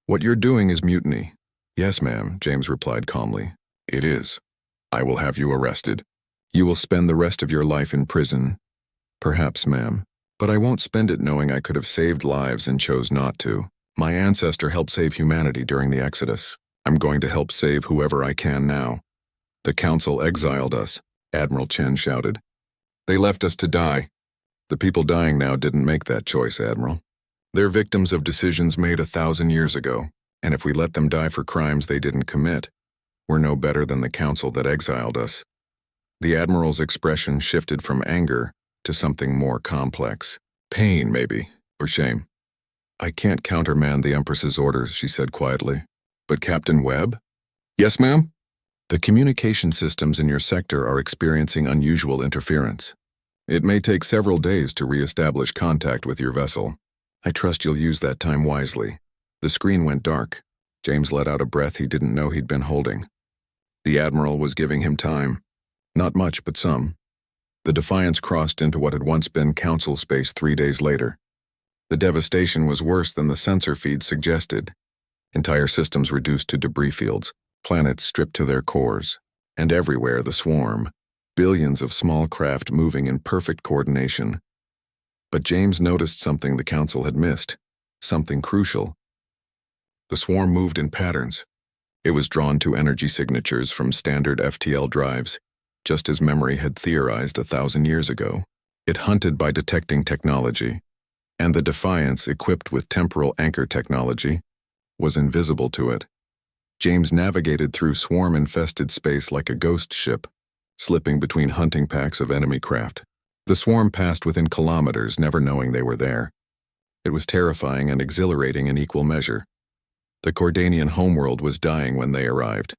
What you're doing is mutiny." "Yes, ma'am," James replied calmly. "It is. I will have you arrested. You will spend the rest of your life in prison." "Perhaps, ma'am. But I won't spend it knowing I could have saved lives and chose not to. My ancestor helped save humanity during the Exodus. I'm going to help save whoever I can now." "The Council exiled us," Admiral Chen shouted. "They left us to die." "The people dying now didn't make that choice, Admiral. They're victims of decisions made 1,000 years ago, and if we let them die for crimes they didn't commit, we're no better than the Council that exiled us." The Admiral's expression shifted from anger to something more complex. "Pain, maybe, or shame." "I can't countermand the Empress's orders," she said quietly. "But Captain Webb?" "Yes, ma'am?" "The communication systems in your sector are experiencing unusual interference. It may take several days to re-establish contact with your vessel. I trust you'll use that time wisely." The screen went dark. James let out a breath he didn't know he'd been holding. The Admiral was giving him time. Not much, but some. The Defiance crossed into what had once been Council space 3 days later. The devastation was worse than the sensor feed suggested. Entire systems reduced to debris fields, planets stripped to their cores, and everywhere the swarm, billions of small craft moving in perfect coordination. But James noticed something the Council had missed, something crucial. The swarm moved in patterns. It was drawn to energy signatures from standard FTL drives, just as memory had theorized 1,000 years ago. It hunted by detecting technology, and the Defiance, equipped with temporal anchor technology, was invisible to it. James navigated through swarm-infested space like a ghost ship, slipping between hunting packs of enemy craft. The swarm passed within kilometers, never knowing they were there. It was terrifying and exhilarating in equal measure. The Cordanian homeworld was dying when they arrived.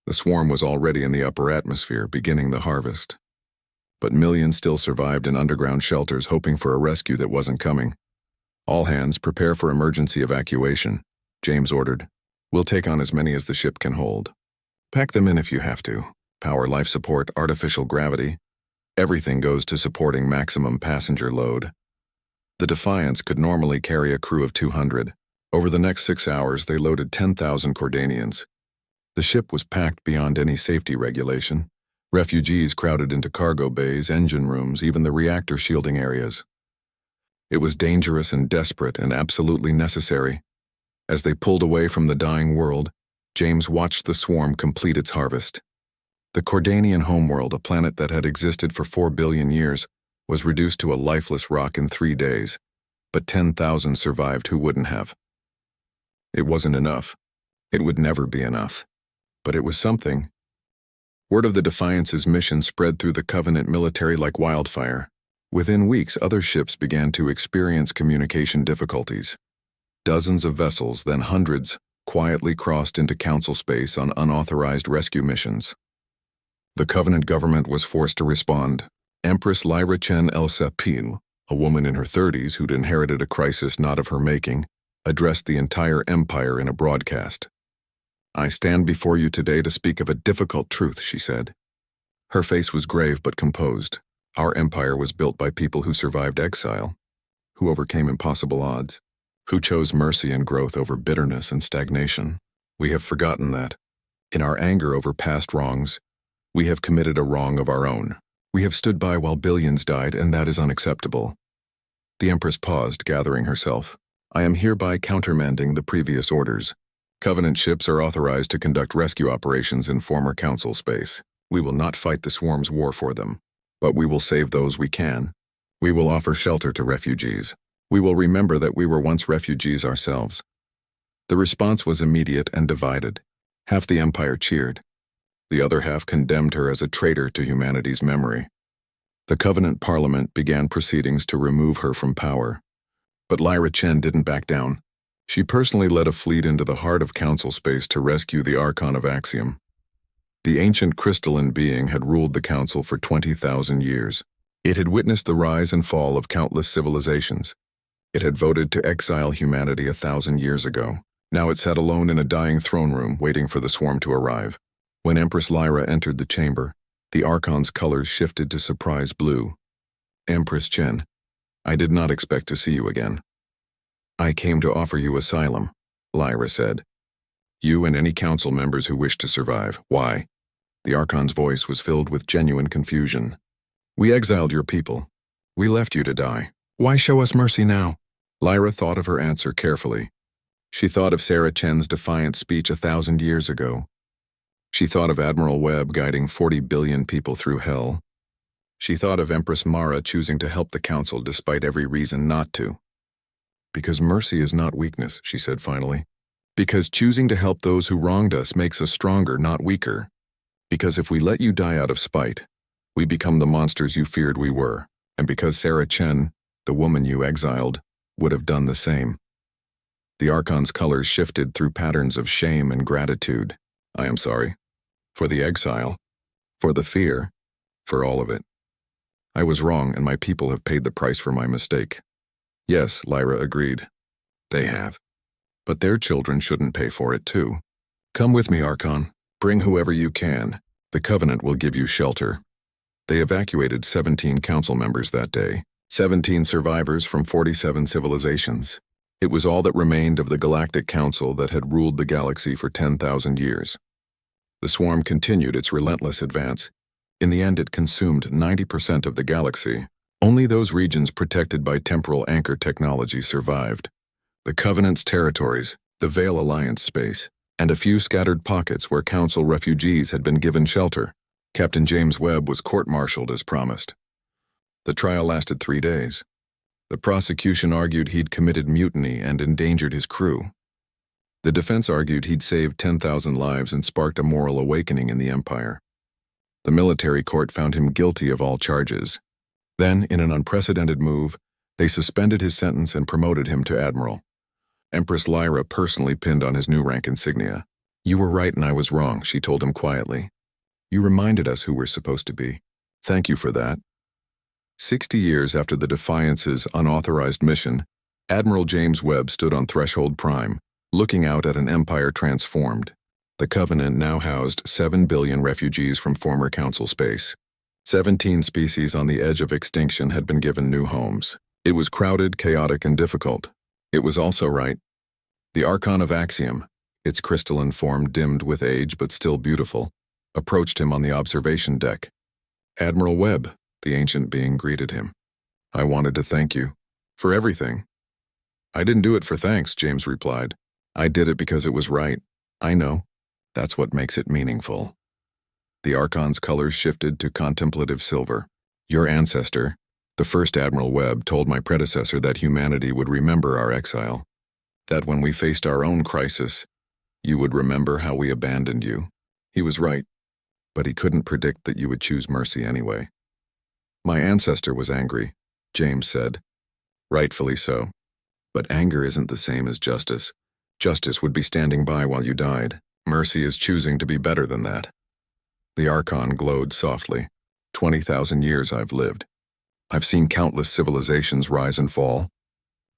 The swarm was already in the upper atmosphere, beginning the harvest. But millions still survived in underground shelters, hoping for a rescue that wasn't coming. "All hands, prepare for emergency evacuation," James ordered. "We'll take on as many as the ship can hold. Pack them in if you have to. Power life support, artificial gravity. Everything goes to supporting maximum passenger load." The Defiance could normally carry a crew of 200. Over the next 6 hours, they loaded 10,000 Cordanians. The ship was packed beyond any safety regulation. Refugees crowded into cargo bays, engine rooms, even the reactor shielding areas. It was dangerous and desperate and absolutely necessary. As they pulled away from the dying world, James watched the swarm complete its harvest. The Cordanian homeworld, a planet that had existed for 4 billion years, was reduced to a lifeless rock in 3 days, but 10,000 survived who wouldn't have. It wasn't enough. It would never be enough. But it was something. Word of the Defiance's mission spread through the Covenant military like wildfire. Within weeks, other ships began to experience communication difficulties. Dozens of vessels, then hundreds, quietly crossed into Council space on unauthorized rescue missions. The Covenant government was forced to respond. Empress Lyra Chen El Sapil, a woman in her 30s who'd inherited a crisis not of her making, addressed the entire empire in a broadcast. "I stand before you today to speak of a difficult truth," she said. Her face was grave but composed. "Our empire was built by people who survived exile, who overcame impossible odds, who chose mercy and growth over bitterness and stagnation. We have forgotten that. In our anger over past wrongs, we have committed a wrong of our own. We have stood by while billions died, and that is unacceptable." The Empress paused, gathering herself. "I am hereby countermanding the previous orders. Covenant ships are authorized to conduct rescue operations in former Council space. We will not fight the swarm's war for them, but we will save those we can. We will offer shelter to refugees. We will remember that we were once refugees ourselves. The response was immediate and divided. Half the Empire cheered. The other half condemned her as a traitor to humanity's memory. The Covenant Parliament began proceedings to remove her from power. But Lyra Chen didn't back down. She personally led a fleet into the heart of Council space to rescue the Archon of Axiom. The ancient crystalline being had ruled the Council for 20,000 years. It had witnessed the rise and fall of countless civilizations. It had voted to exile humanity 1,000 years ago. Now it sat alone in a dying throne room waiting for the swarm to arrive. When Empress Lyra entered the chamber, the Archon's colors shifted to surprise blue. Empress Chen, I did not expect to see you again. I came to offer you asylum, Lyra said. You and any council members who wish to survive. Why? The Archon's voice was filled with genuine confusion. We exiled your people. We left you to die. Why show us mercy now? Lyra thought of her answer carefully. She thought of Sarah Chen's defiant speech 1,000 years ago. She thought of Admiral Webb guiding 40 billion people through hell. She thought of Empress Mara choosing to help the Council despite every reason not to. Because mercy is not weakness, she said finally. Because choosing to help those who wronged us makes us stronger, not weaker. Because if we let you die out of spite, we become the monsters you feared we were. And because Sarah Chen, the woman you exiled, would have done the same. The Archon's colors shifted through patterns of shame and gratitude. I am sorry. For the exile. For the fear. For all of it. I was wrong, and my people have paid the price for my mistake. Yes, Lyra agreed. They have. But their children shouldn't pay for it too. Come with me, Archon. Bring whoever you can. The Covenant will give you shelter. They evacuated 17 council members that day. 17 survivors from 47 civilizations. It was all that remained of the Galactic Council that had ruled the galaxy for 10,000 years. The swarm continued its relentless advance. In the end, it consumed 90% of the galaxy. Only those regions protected by temporal anchor technology survived. The Covenant's territories, the Veil Alliance space, and a few scattered pockets where Council refugees had been given shelter. Captain James Webb was court-martialed as promised. The trial lasted 3 days. The prosecution argued he'd committed mutiny and endangered his crew. The defense argued he'd saved 10,000 lives and sparked a moral awakening in the Empire. The military court found him guilty of all charges. Then, in an unprecedented move, they suspended his sentence and promoted him to admiral. Empress Lyra personally pinned on his new rank insignia. You were right and I was wrong, she told him quietly. You reminded us who we're supposed to be. Thank you for that. 60 years after the Defiance's unauthorized mission, Admiral James Webb stood on Threshold Prime, looking out at an empire transformed. The Covenant now housed 7 billion refugees from former Council space. 17 species on the edge of extinction had been given new homes. It was crowded, chaotic, and difficult. It was also right. The Archon of Axiom, its crystalline form dimmed with age but still beautiful, approached him on the observation deck. Admiral Webb, the ancient being, greeted him. I wanted to thank you. For everything. I didn't do it for thanks, James replied. I did it because it was right. I know. That's what makes it meaningful. The Archon's colors shifted to contemplative silver. Your ancestor, the first Admiral Webb, told my predecessor that humanity would remember our exile. That when we faced our own crisis, you would remember how we abandoned you. He was right, but he couldn't predict that you would choose mercy anyway. My ancestor was angry, James said. Rightfully so. But anger isn't the same as justice. Justice would be standing by while you died. Mercy is choosing to be better than that. The Archon glowed softly. 20,000 years I've lived. I've seen countless civilizations rise and fall,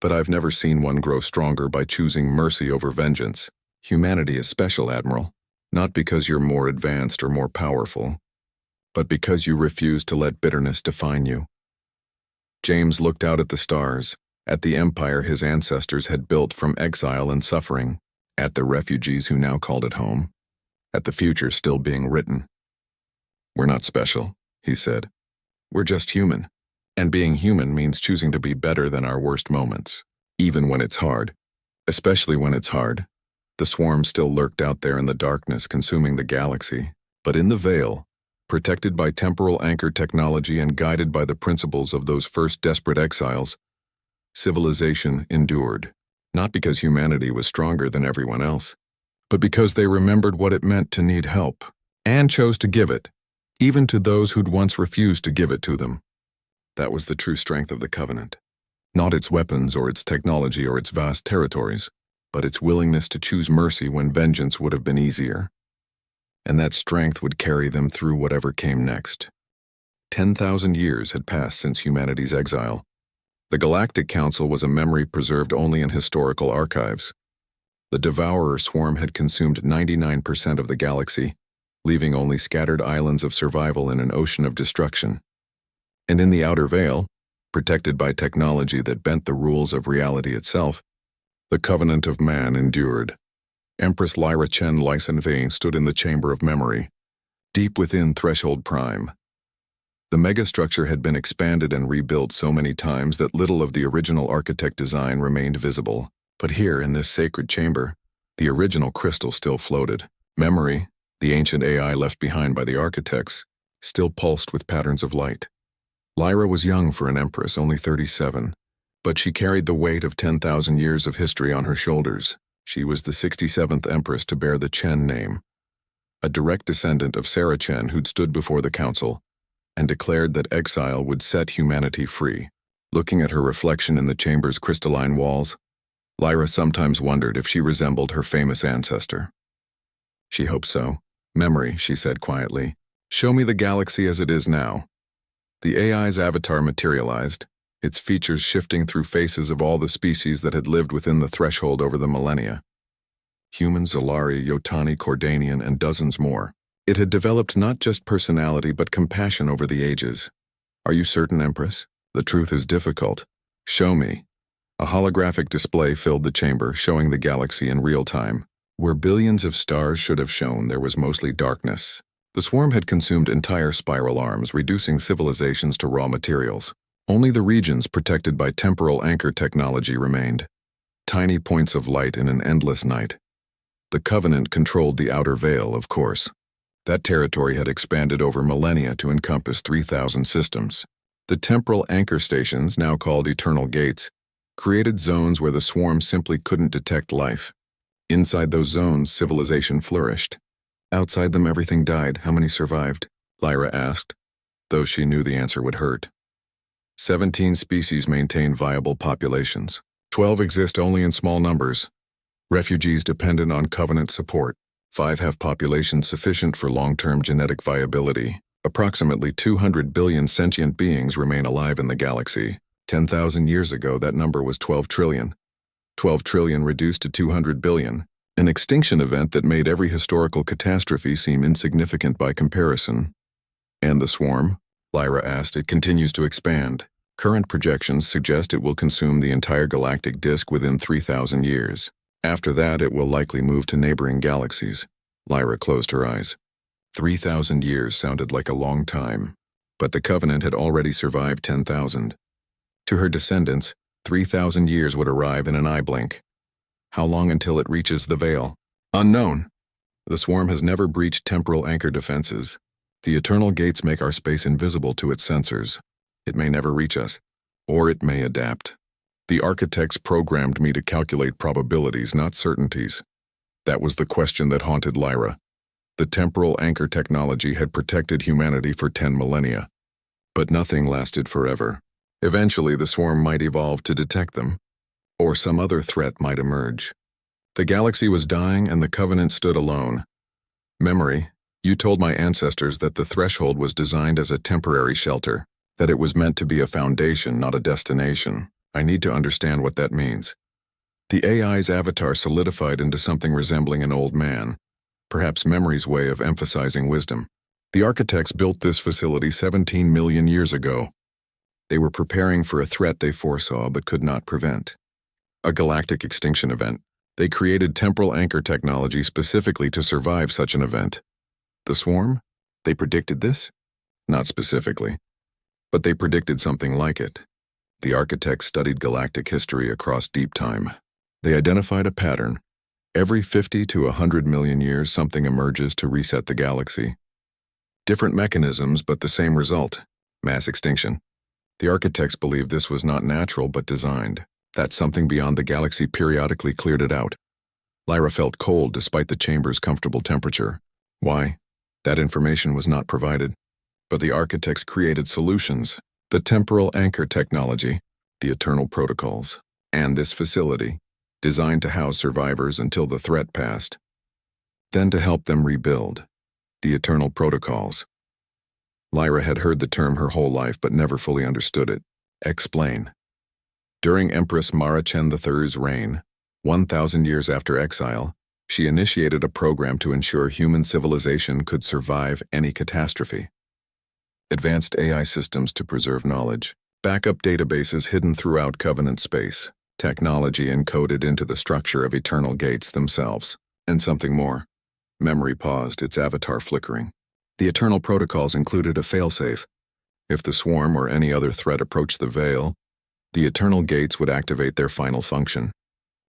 but I've never seen one grow stronger by choosing mercy over vengeance. Humanity is special, Admiral, not because you're more advanced or more powerful, but because you refuse to let bitterness define you. James looked out at the stars, at the empire his ancestors had built from exile and suffering, at the refugees who now called it home, at the future still being written. We're not special, he said. We're just human. And being human means choosing to be better than our worst moments, even when it's hard, especially when it's hard. The swarm still lurked out there in the darkness, consuming the galaxy, but in the veil, protected by temporal anchor technology and guided by the principles of those first desperate exiles, civilization endured, not because humanity was stronger than everyone else, but because they remembered what it meant to need help, and chose to give it, even to those who'd once refused to give it to them. That was the true strength of the Covenant. Not its weapons or its technology or its vast territories, but its willingness to choose mercy when vengeance would have been easier. And that strength would carry them through whatever came next. 10,000 years had passed since humanity's exile. The Galactic Council was a memory preserved only in historical archives. The Devourer swarm had consumed 99% of the galaxy, leaving only scattered islands of survival in an ocean of destruction. And in the outer veil, protected by technology that bent the rules of reality itself, the Covenant of Man endured. Empress Lyra Chen Lysenvei stood in the Chamber of Memory, deep within Threshold Prime. The megastructure had been expanded and rebuilt so many times that little of the original architect design remained visible. But here, in this sacred chamber, the original crystal still floated. Memory, the ancient AI left behind by the architects, still pulsed with patterns of light. Lyra was young for an empress, only 37, but she carried the weight of 10,000 years of history on her shoulders. She was the 67th empress to bear the Chen name, a direct descendant of Sarah Chen who'd stood before the council and declared that exile would set humanity free. Looking at her reflection in the chamber's crystalline walls, Lyra sometimes wondered if she resembled her famous ancestor. She hoped so. Memory, she said quietly, show me the galaxy as it is now. The AI's avatar materialized, its features shifting through faces of all the species that had lived within the threshold over the millennia. Human, Zolari, Yotani, Cordanian, and dozens more. It had developed not just personality but compassion over the ages. Are you certain, Empress? The truth is difficult. Show me. A holographic display filled the chamber, showing the galaxy in real time. Where billions of stars should have shone, there was mostly darkness. The swarm had consumed entire spiral arms, reducing civilizations to raw materials. Only the regions protected by temporal anchor technology remained. Tiny points of light in an endless night. The Covenant controlled the outer veil, of course. That territory had expanded over millennia to encompass 3,000 systems. The temporal anchor stations, now called Eternal Gates, created zones where the swarm simply couldn't detect life. Inside those zones, civilization flourished. Outside them, everything died. How many survived? Lyra asked, though she knew the answer would hurt. 17 species maintain viable populations. 12 exist only in small numbers. Refugees dependent on Covenant support. 5 have populations sufficient for long-term genetic viability. Approximately 200 billion sentient beings remain alive in the galaxy. 10,000 years ago, that number was 12 trillion. 12 trillion reduced to 200 billion. An extinction event that made every historical catastrophe seem insignificant by comparison. And the swarm? Lyra asked. It continues to expand. Current projections suggest it will consume the entire galactic disk within 3,000 years. After that, it will likely move to neighboring galaxies. Lyra closed her eyes. 3,000 years sounded like a long time, but the Covenant had already survived 10,000. To her descendants, 3,000 years would arrive in an eye blink. How long until it reaches the veil? Unknown. The swarm has never breached temporal anchor defenses. The Eternal Gates make our space invisible to its sensors. It may never reach us, or it may adapt. The architects programmed me to calculate probabilities, not certainties. That was the question that haunted Lyra. The temporal anchor technology had protected humanity for 10 millennia. But nothing lasted forever. Eventually, the swarm might evolve to detect them, or some other threat might emerge. The galaxy was dying and the Covenant stood alone. Memory, you told my ancestors that the threshold was designed as a temporary shelter, that it was meant to be a foundation, not a destination. I need to understand what that means. The AI's avatar solidified into something resembling an old man, perhaps Memory's way of emphasizing wisdom. The architects built this facility 17 million years ago. They were preparing for a threat they foresaw but could not prevent. A galactic extinction event. They created temporal anchor technology specifically to survive such an event. The swarm? They predicted this? Not specifically. But they predicted something like it. The architects studied galactic history across deep time. They identified a pattern. Every 50 to 100 million years, something emerges to reset the galaxy. Different mechanisms, but the same result: mass extinction. The architects believed this was not natural but designed, that something beyond the galaxy periodically cleared it out. Lyra felt cold despite the chamber's comfortable temperature. Why? That information was not provided. But the architects created solutions: the temporal anchor technology, the eternal protocols, and this facility, designed to house survivors until the threat passed. Then to help them rebuild: the eternal protocols. Lyra had heard the term her whole life but never fully understood it. Explain. During Empress Narration III's reign, 1,000 years after exile, she initiated a program to ensure human civilization could survive any catastrophe. Advanced AI systems to preserve knowledge, backup databases hidden throughout Covenant space, technology encoded into the structure of eternal gates themselves, and something more. Memory paused, its avatar flickering. The eternal protocols included a failsafe. If the swarm or any other threat approached the veil, the eternal gates would activate their final function.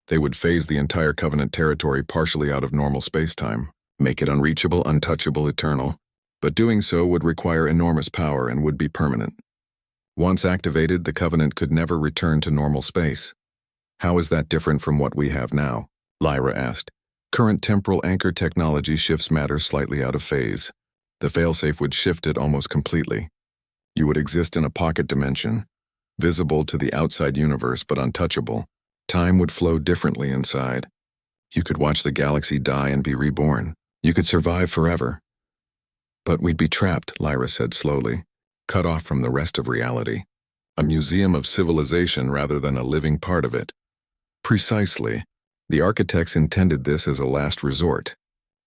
They would phase the entire Covenant territory partially out of normal spacetime, make it unreachable, untouchable, eternal. But doing so would require enormous power and would be permanent. Once activated, the Covenant could never return to normal space. How is that different from what we have now? Lyra asked. Current temporal anchor technology shifts matter slightly out of phase. The failsafe would shift it almost completely. You would exist in a pocket dimension, visible to the outside universe but untouchable. Time would flow differently inside. You could watch the galaxy die and be reborn. You could survive forever. But we'd be trapped, Lyra said slowly, cut off from the rest of reality. A museum of civilization rather than a living part of it. Precisely. The architects intended this as a last resort,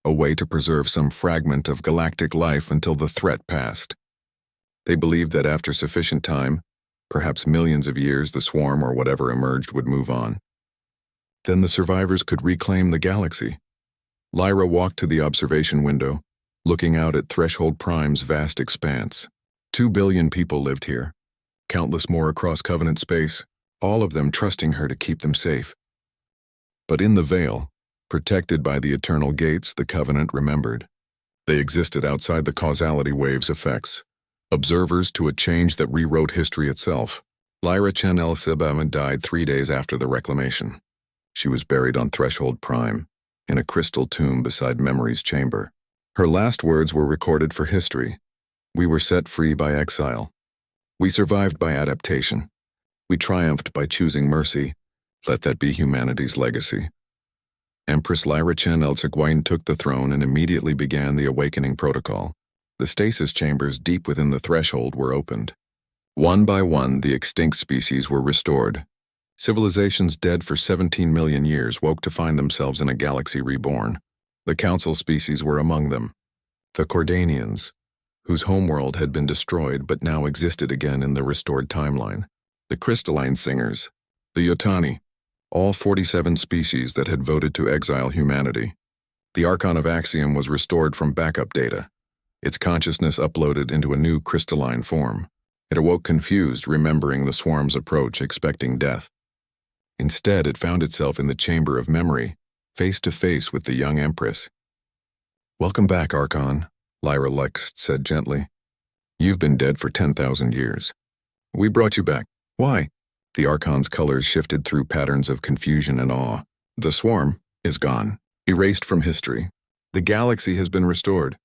a way to preserve some fragment of galactic life until the threat passed. They believed that after sufficient time, perhaps millions of years, the swarm or whatever emerged would move on. Then the survivors could reclaim the galaxy. Lyra walked to the observation window, looking out at Threshold Prime's vast expanse. 2 billion people lived here, countless more across Covenant space, all of them trusting her to keep them safe. But in the veil, protected by the eternal gates, the Covenant remembered. They existed outside the causality wave's effects, observers to a change that rewrote history itself. Lyra Chen El Sibama died 3 days after the reclamation. She was buried on Threshold Prime, in a crystal tomb beside Memory's chamber. Her last words were recorded for history. We were set free by exile. We survived by adaptation. We triumphed by choosing mercy. Let that be humanity's legacy. Empress Lyra Chen El Tsegwain took the throne and immediately began the awakening protocol. The stasis chambers deep within the threshold were opened. One by one, the extinct species were restored. Civilizations dead for 17 million years woke to find themselves in a galaxy reborn. The council species were among them. The Cordanians, whose homeworld had been destroyed but now existed again in the restored timeline. The crystalline singers, the Yotani, all 47 species that had voted to exile humanity. The Archon of Axiom was restored from backup data, its consciousness uploaded into a new crystalline form. It awoke confused, remembering the swarm's approach, expecting death. Instead, it found itself in the chamber of memory, face to face with the young Empress. Welcome back, Archon, Lyra Lux said gently. You've been dead for 10,000 years. We brought you back. Why? The Archon's colors shifted through patterns of confusion and awe. The swarm is gone, erased from history. The galaxy has been restored.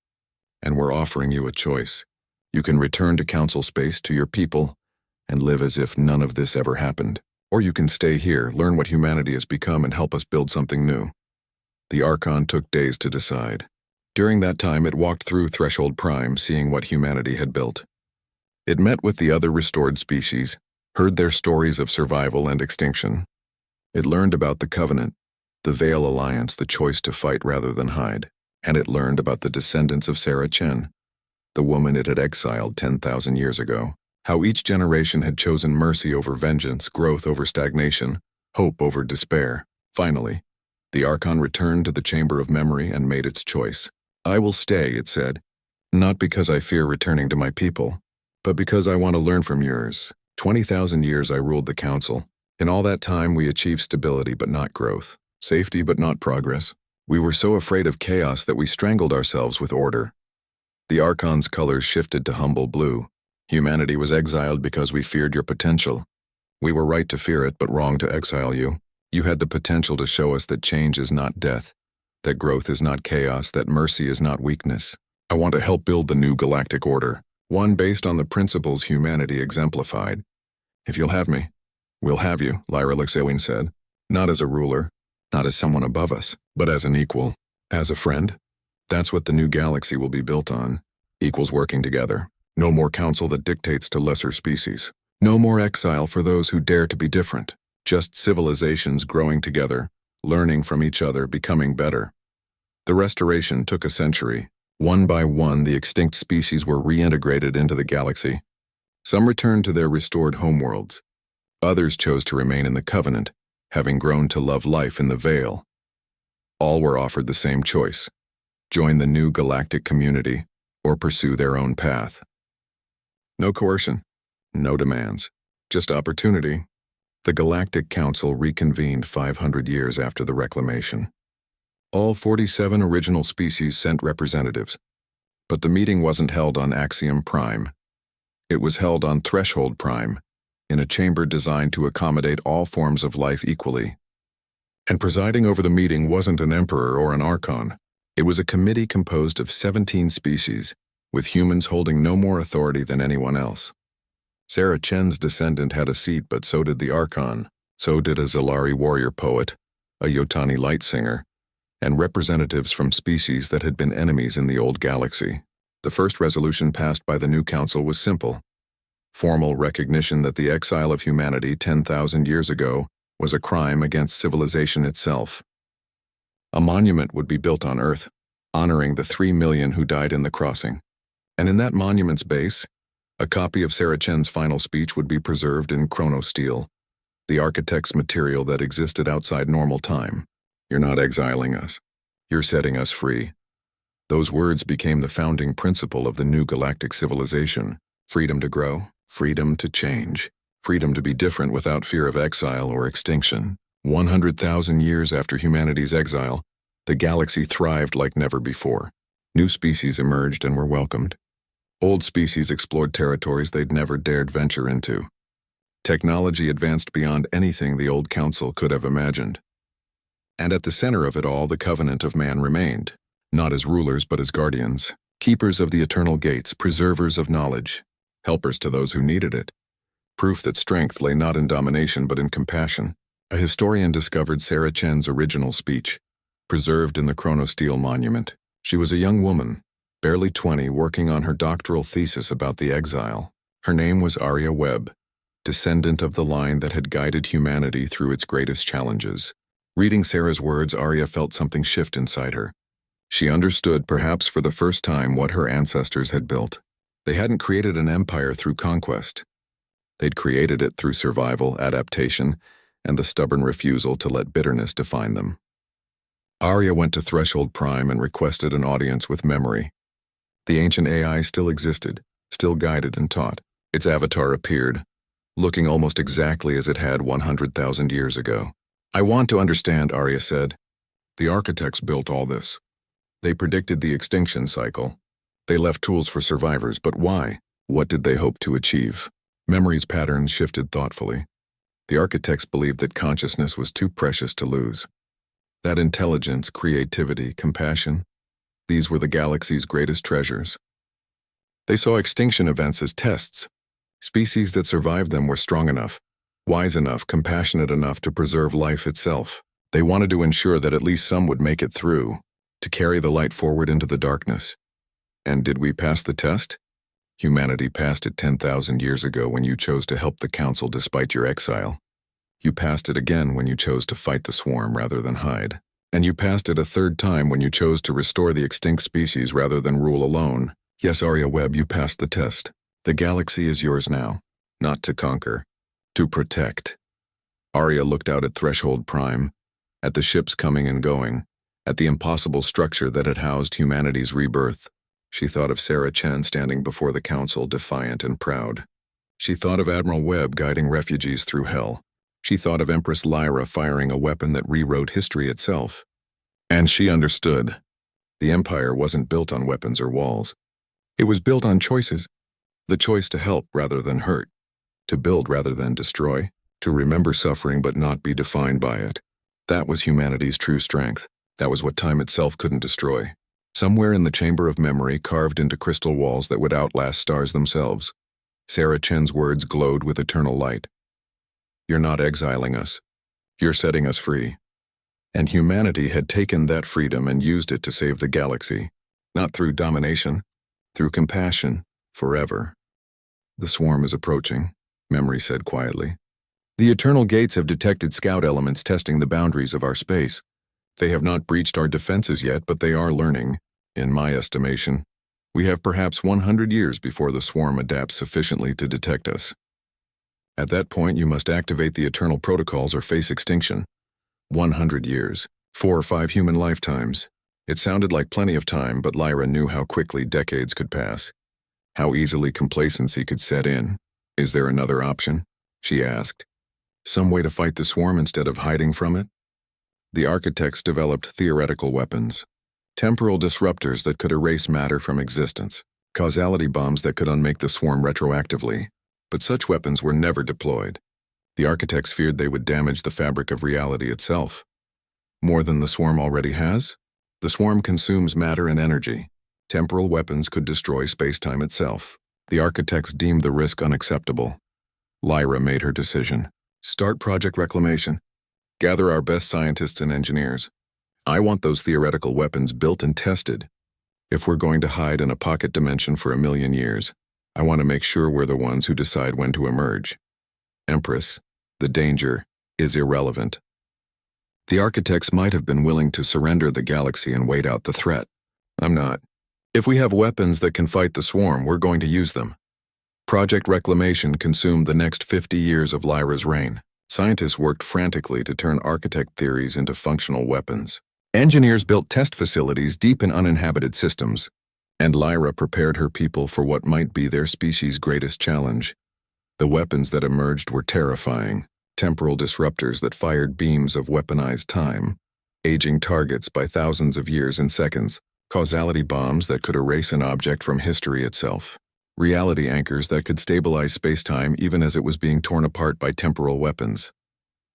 And we're offering you a choice. You can return to council space, to your people, and live as if none of this ever happened. Or you can stay here, learn what humanity has become, and help us build something new. The Archon took days to decide. During that time, it walked through Threshold Prime, seeing what humanity had built. It met with the other restored species, heard their stories of survival and extinction. It learned about the Covenant, the Veil Alliance, the choice to fight rather than hide. And it learned about the descendants of Sarah Chen, the woman it had exiled 10,000 years ago. How each generation had chosen mercy over vengeance, growth over stagnation, hope over despair. Finally, the Archon returned to the Chamber of Memory and made its choice. I will stay, it said, not because I fear returning to my people, but because I want to learn from yours. 20,000 years I ruled the Council. In all that time we achieved stability but not growth. Safety but not progress. We were so afraid of chaos that we strangled ourselves with order. The Archon's colors shifted to humble blue. Humanity was exiled because we feared your potential. We were right to fear it, but wrong to exile you. You had the potential to show us that change is not death, that growth is not chaos, that mercy is not weakness. I want to help build the new galactic order, one based on the principles humanity exemplified. If you'll have me, we'll have you, Lyra Luxewin said. Not as a ruler, not as someone above us, but as an equal, as a friend. That's what the new galaxy will be built on, equals working together. No more council that dictates to lesser species. No more exile for those who dare to be different. Just civilizations growing together, learning from each other, becoming better. The restoration took a century. One by one, the extinct species were reintegrated into the galaxy. Some returned to their restored homeworlds. Others chose to remain in the Covenant, having grown to love life in the Veil. All were offered the same choice: join the new galactic community or pursue their own path. No coercion, no demands, just opportunity. The Galactic Council reconvened 500 years after the reclamation. All 47 original species sent representatives, but the meeting wasn't held on Axiom Prime. It was held on Threshold Prime, in a chamber designed to accommodate all forms of life equally. And presiding over the meeting wasn't an emperor or an archon. It was a committee composed of 17 species, with humans holding no more authority than anyone else. Sarah Chen's descendant had a seat, but so did the archon. So did a Zalari warrior poet, a Yotani light singer, and representatives from species that had been enemies in the old galaxy. The first resolution passed by the new council was simple: formal recognition that the exile of humanity 10,000 years ago was a crime against civilization itself. A monument would be built on Earth, honoring the 3 million who died in the crossing. And in that monument's base, a copy of Sarah Chen's final speech would be preserved in chronosteel, the architect's material that existed outside normal time. You're not exiling us. You're setting us free. Those words became the founding principle of the new galactic civilization: freedom to grow, freedom to change, freedom to be different without fear of exile or extinction. 100,000 years after humanity's exile, the galaxy thrived like never before. New species emerged and were welcomed. Old species explored territories they'd never dared venture into. Technology advanced beyond anything the old council could have imagined. And at the center of it all, the covenant of man remained, not as rulers but as guardians, keepers of the eternal gates, preservers of knowledge, helpers to those who needed it. Proof that strength lay not in domination but in compassion. A historian discovered Sarah Chen's original speech, preserved in the chronosteel monument. She was a young woman, barely 20, working on her doctoral thesis about the exile. Her name was Aria Webb, descendant of the line that had guided humanity through its greatest challenges. Reading Sarah's words, Aria felt something shift inside her. She understood, perhaps for the first time, what her ancestors had built. They hadn't created an empire through conquest. They'd created it through survival, adaptation, and the stubborn refusal to let bitterness define them. Aria went to Threshold Prime and requested an audience with memory. The ancient AI still existed, still guided and taught. Its avatar appeared, looking almost exactly as it had 100,000 years ago. I want to understand, Aria said. The architects built all this. They predicted the extinction cycle. They left tools for survivors, but why? What did they hope to achieve? Memory's patterns shifted thoughtfully. The architects believed that consciousness was too precious to lose. That intelligence, creativity, compassion, these were the galaxy's greatest treasures. They saw extinction events as tests. Species that survived them were strong enough, wise enough, compassionate enough to preserve life itself. They wanted to ensure that at least some would make it through, to carry the light forward into the darkness. And did we pass the test? Humanity passed it 10,000 years ago when you chose to help the Council despite your exile. You passed it again when you chose to fight the swarm rather than hide. And you passed it a third time when you chose to restore the extinct species rather than rule alone. Yes, Aria Webb, you passed the test. The galaxy is yours now, not to conquer, to protect. Aria looked out at Threshold Prime, at the ships coming and going, at the impossible structure that had housed humanity's rebirth. She thought of Sarah Chen standing before the Council, defiant and proud. She thought of Admiral Webb guiding refugees through hell. She thought of Empress Lyra firing a weapon that rewrote history itself. And she understood. The Empire wasn't built on weapons or walls. It was built on choices. The choice to help rather than hurt, to build rather than destroy, to remember suffering but not be defined by it. That was humanity's true strength. That was what time itself couldn't destroy. Somewhere in the chamber of memory, carved into crystal walls that would outlast stars themselves, Sarah Chen's words glowed with eternal light. You're not exiling us. You're setting us free. And humanity had taken that freedom and used it to save the galaxy, not through domination, through compassion, forever. The swarm is approaching, Memory said quietly. The eternal gates have detected scout elements testing the boundaries of our space. They have not breached our defenses yet, but they are learning, in my estimation. We have perhaps 100 years before the swarm adapts sufficiently to detect us. At that point, you must activate the eternal protocols or face extinction. 100 years. 4 or 5 human lifetimes. It sounded like plenty of time, but Lyra knew how quickly decades could pass. How easily complacency could set in. Is there another option? She asked. Some way to fight the swarm instead of hiding from it? The architects developed theoretical weapons. Temporal disruptors that could erase matter from existence. Causality bombs that could unmake the swarm retroactively. But such weapons were never deployed. The architects feared they would damage the fabric of reality itself. More than the swarm already has? The swarm consumes matter and energy. Temporal weapons could destroy space-time itself. The architects deemed the risk unacceptable. Lyra made her decision. Start Project Reclamation. Gather our best scientists and engineers. I want those theoretical weapons built and tested. If we're going to hide in a pocket dimension for 1,000,000 years, I want to make sure we're the ones who decide when to emerge. Empress, the danger is irrelevant. The architects might have been willing to surrender the galaxy and wait out the threat. I'm not. If we have weapons that can fight the swarm, we're going to use them. Project Reclamation consumed the next 50 years of Lyra's reign. Scientists worked frantically to turn architect theories into functional weapons. Engineers built test facilities deep in uninhabited systems, and Lyra prepared her people for what might be their species' greatest challenge. The weapons that emerged were terrifying. Temporal disruptors that fired beams of weaponized time, aging targets by thousands of years in seconds, causality bombs that could erase an object from history itself, reality anchors that could stabilize space-time even as it was being torn apart by temporal weapons.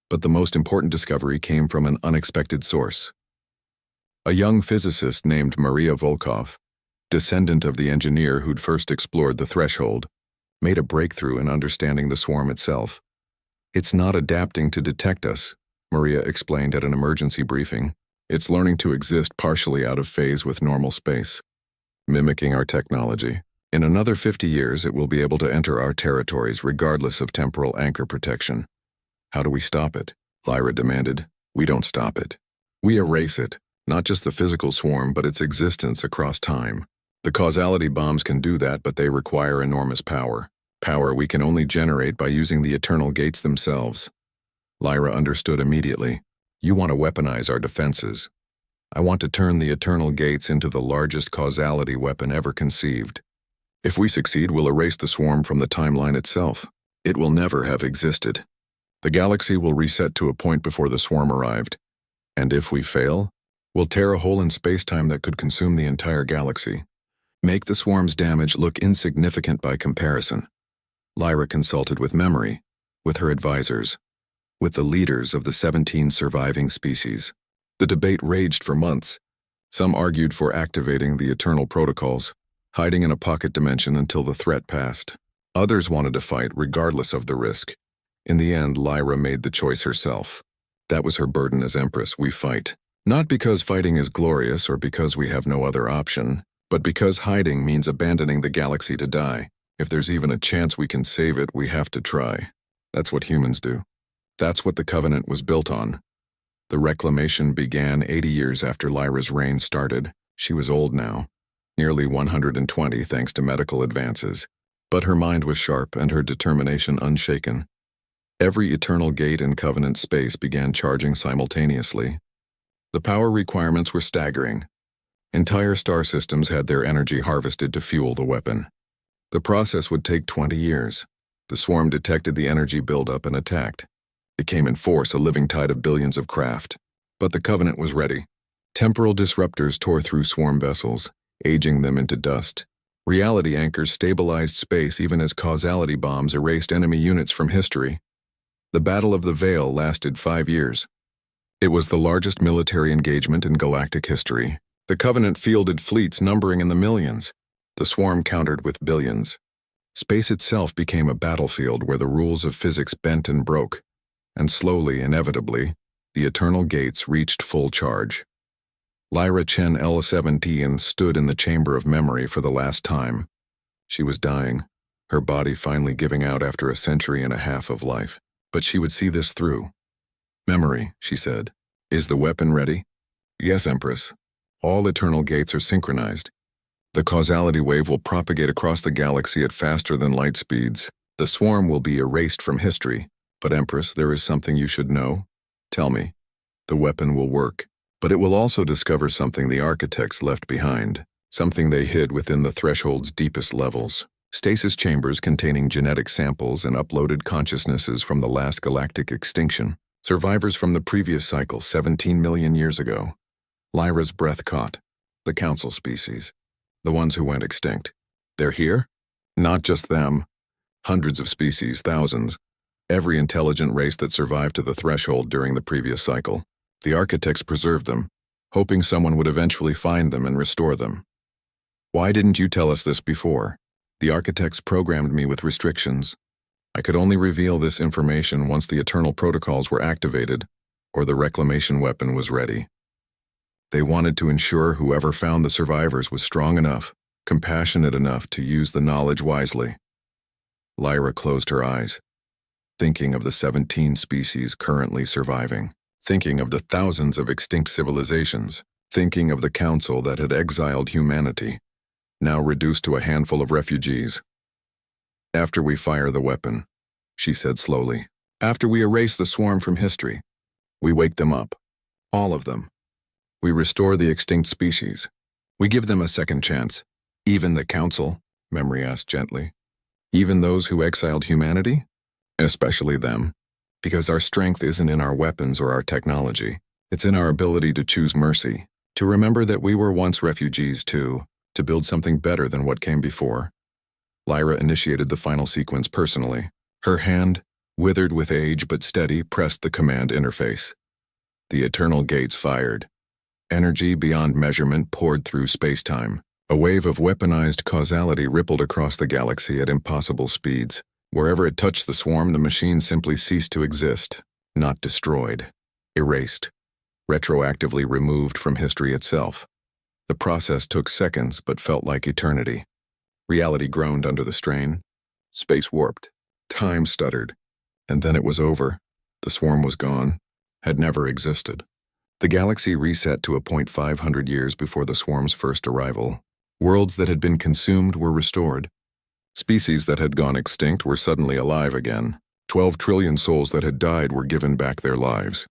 But the most important discovery came from an unexpected source. A young physicist named Maria Volkov, descendant of the engineer who'd first explored the threshold, made a breakthrough in understanding the swarm itself. It's not adapting to detect us, Maria explained at an emergency briefing. It's learning to exist partially out of phase with normal space, mimicking our technology. In another 50 years, it will be able to enter our territories regardless of temporal anchor protection. How do we stop it? Lyra demanded. We don't stop it. We erase it, not just the physical swarm, but its existence across time. The causality bombs can do that, but they require enormous power. Power we can only generate by using the eternal gates themselves. Lyra understood immediately. You want to weaponize our defenses. I want to turn the eternal gates into the largest causality weapon ever conceived. If we succeed, we'll erase the swarm from the timeline itself. It will never have existed. The galaxy will reset to a point before the swarm arrived. And if we fail, we'll tear a hole in space-time that could consume the entire galaxy. Make the swarm's damage look insignificant by comparison. Lyra consulted with Memory, with her advisors, with the leaders of the 17 surviving species. The debate raged for months. Some argued for activating the eternal protocols, hiding in a pocket dimension until the threat passed. Others wanted to fight regardless of the risk. In the end, Lyra made the choice herself. That was her burden as Empress. We fight. Not because fighting is glorious or because we have no other option, but because hiding means abandoning the galaxy to die. If there's even a chance we can save it, we have to try. That's what humans do. That's what the Covenant was built on. The reclamation began 80 years after Lyra's reign started. She was old now, nearly 120 thanks to medical advances. But her mind was sharp and her determination unshaken. Every eternal gate in Covenant space began charging simultaneously. The power requirements were staggering. Entire star systems had their energy harvested to fuel the weapon. The process would take 20 years. The swarm detected the energy buildup and attacked. It came in force, a living tide of billions of craft. But the Covenant was ready. Temporal disruptors tore through swarm vessels, aging them into dust. Reality anchors stabilized space even as causality bombs erased enemy units from history. The Battle of the Veil lasted 5 years. It was the largest military engagement in galactic history. The Covenant fielded fleets numbering in the millions. The swarm countered with billions. Space itself became a battlefield where the rules of physics bent and broke. And slowly, inevitably, the eternal gates reached full charge. Lyra Chen L-17 stood in the chamber of memory for the last time. She was dying, her body finally giving out after a century and a half of life. But she would see this through. "Memory," she said. "Is the weapon ready?" "Yes, Empress. All eternal gates are synchronized. The causality wave will propagate across the galaxy at faster than light speeds. The swarm will be erased from history. But Empress, there is something you should know. Tell me. The weapon will work. But it will also discover something the architects left behind. Something they hid within the threshold's deepest levels. Stasis chambers containing genetic samples and uploaded consciousnesses from the last galactic extinction. Survivors from the previous cycle 17 million years ago. Lyra's breath caught. The Council species. The ones who went extinct. They're here? Not just them. Hundreds of species, thousands. Every intelligent race that survived to the threshold during the previous cycle. The architects preserved them, hoping someone would eventually find them and restore them. Why didn't you tell us this before? The architects programmed me with restrictions. I could only reveal this information once the eternal protocols were activated or the reclamation weapon was ready. They wanted to ensure whoever found the survivors was strong enough, compassionate enough to use the knowledge wisely. Lyra closed her eyes, thinking of the 17 species currently surviving, thinking of the thousands of extinct civilizations, thinking of the council that had exiled humanity, now reduced to a handful of refugees. "After we fire the weapon," she said slowly, "after we erase the swarm from history, we wake them up, all of them. We restore the extinct species. We give them a second chance. Even the council," Memory asked gently. "Even those who exiled humanity? Especially them. Because our strength isn't in our weapons or our technology. It's in our ability to choose mercy, to remember that we were once refugees too, to build something better than what came before." Lyra initiated the final sequence personally. Her hand, withered with age but steady, pressed the command interface. The eternal gates fired. Energy beyond measurement poured through space-time. A wave of weaponized causality rippled across the galaxy at impossible speeds. Wherever it touched the swarm, the machine simply ceased to exist, not destroyed, erased, retroactively removed from history itself. The process took seconds but felt like eternity. Reality groaned under the strain. Space warped. Time stuttered. And then it was over. The swarm was gone, had never existed. The galaxy reset to a point 500 years before the swarm's first arrival. Worlds that had been consumed were restored. Species that had gone extinct were suddenly alive again. 12 trillion souls that had died were given back their lives.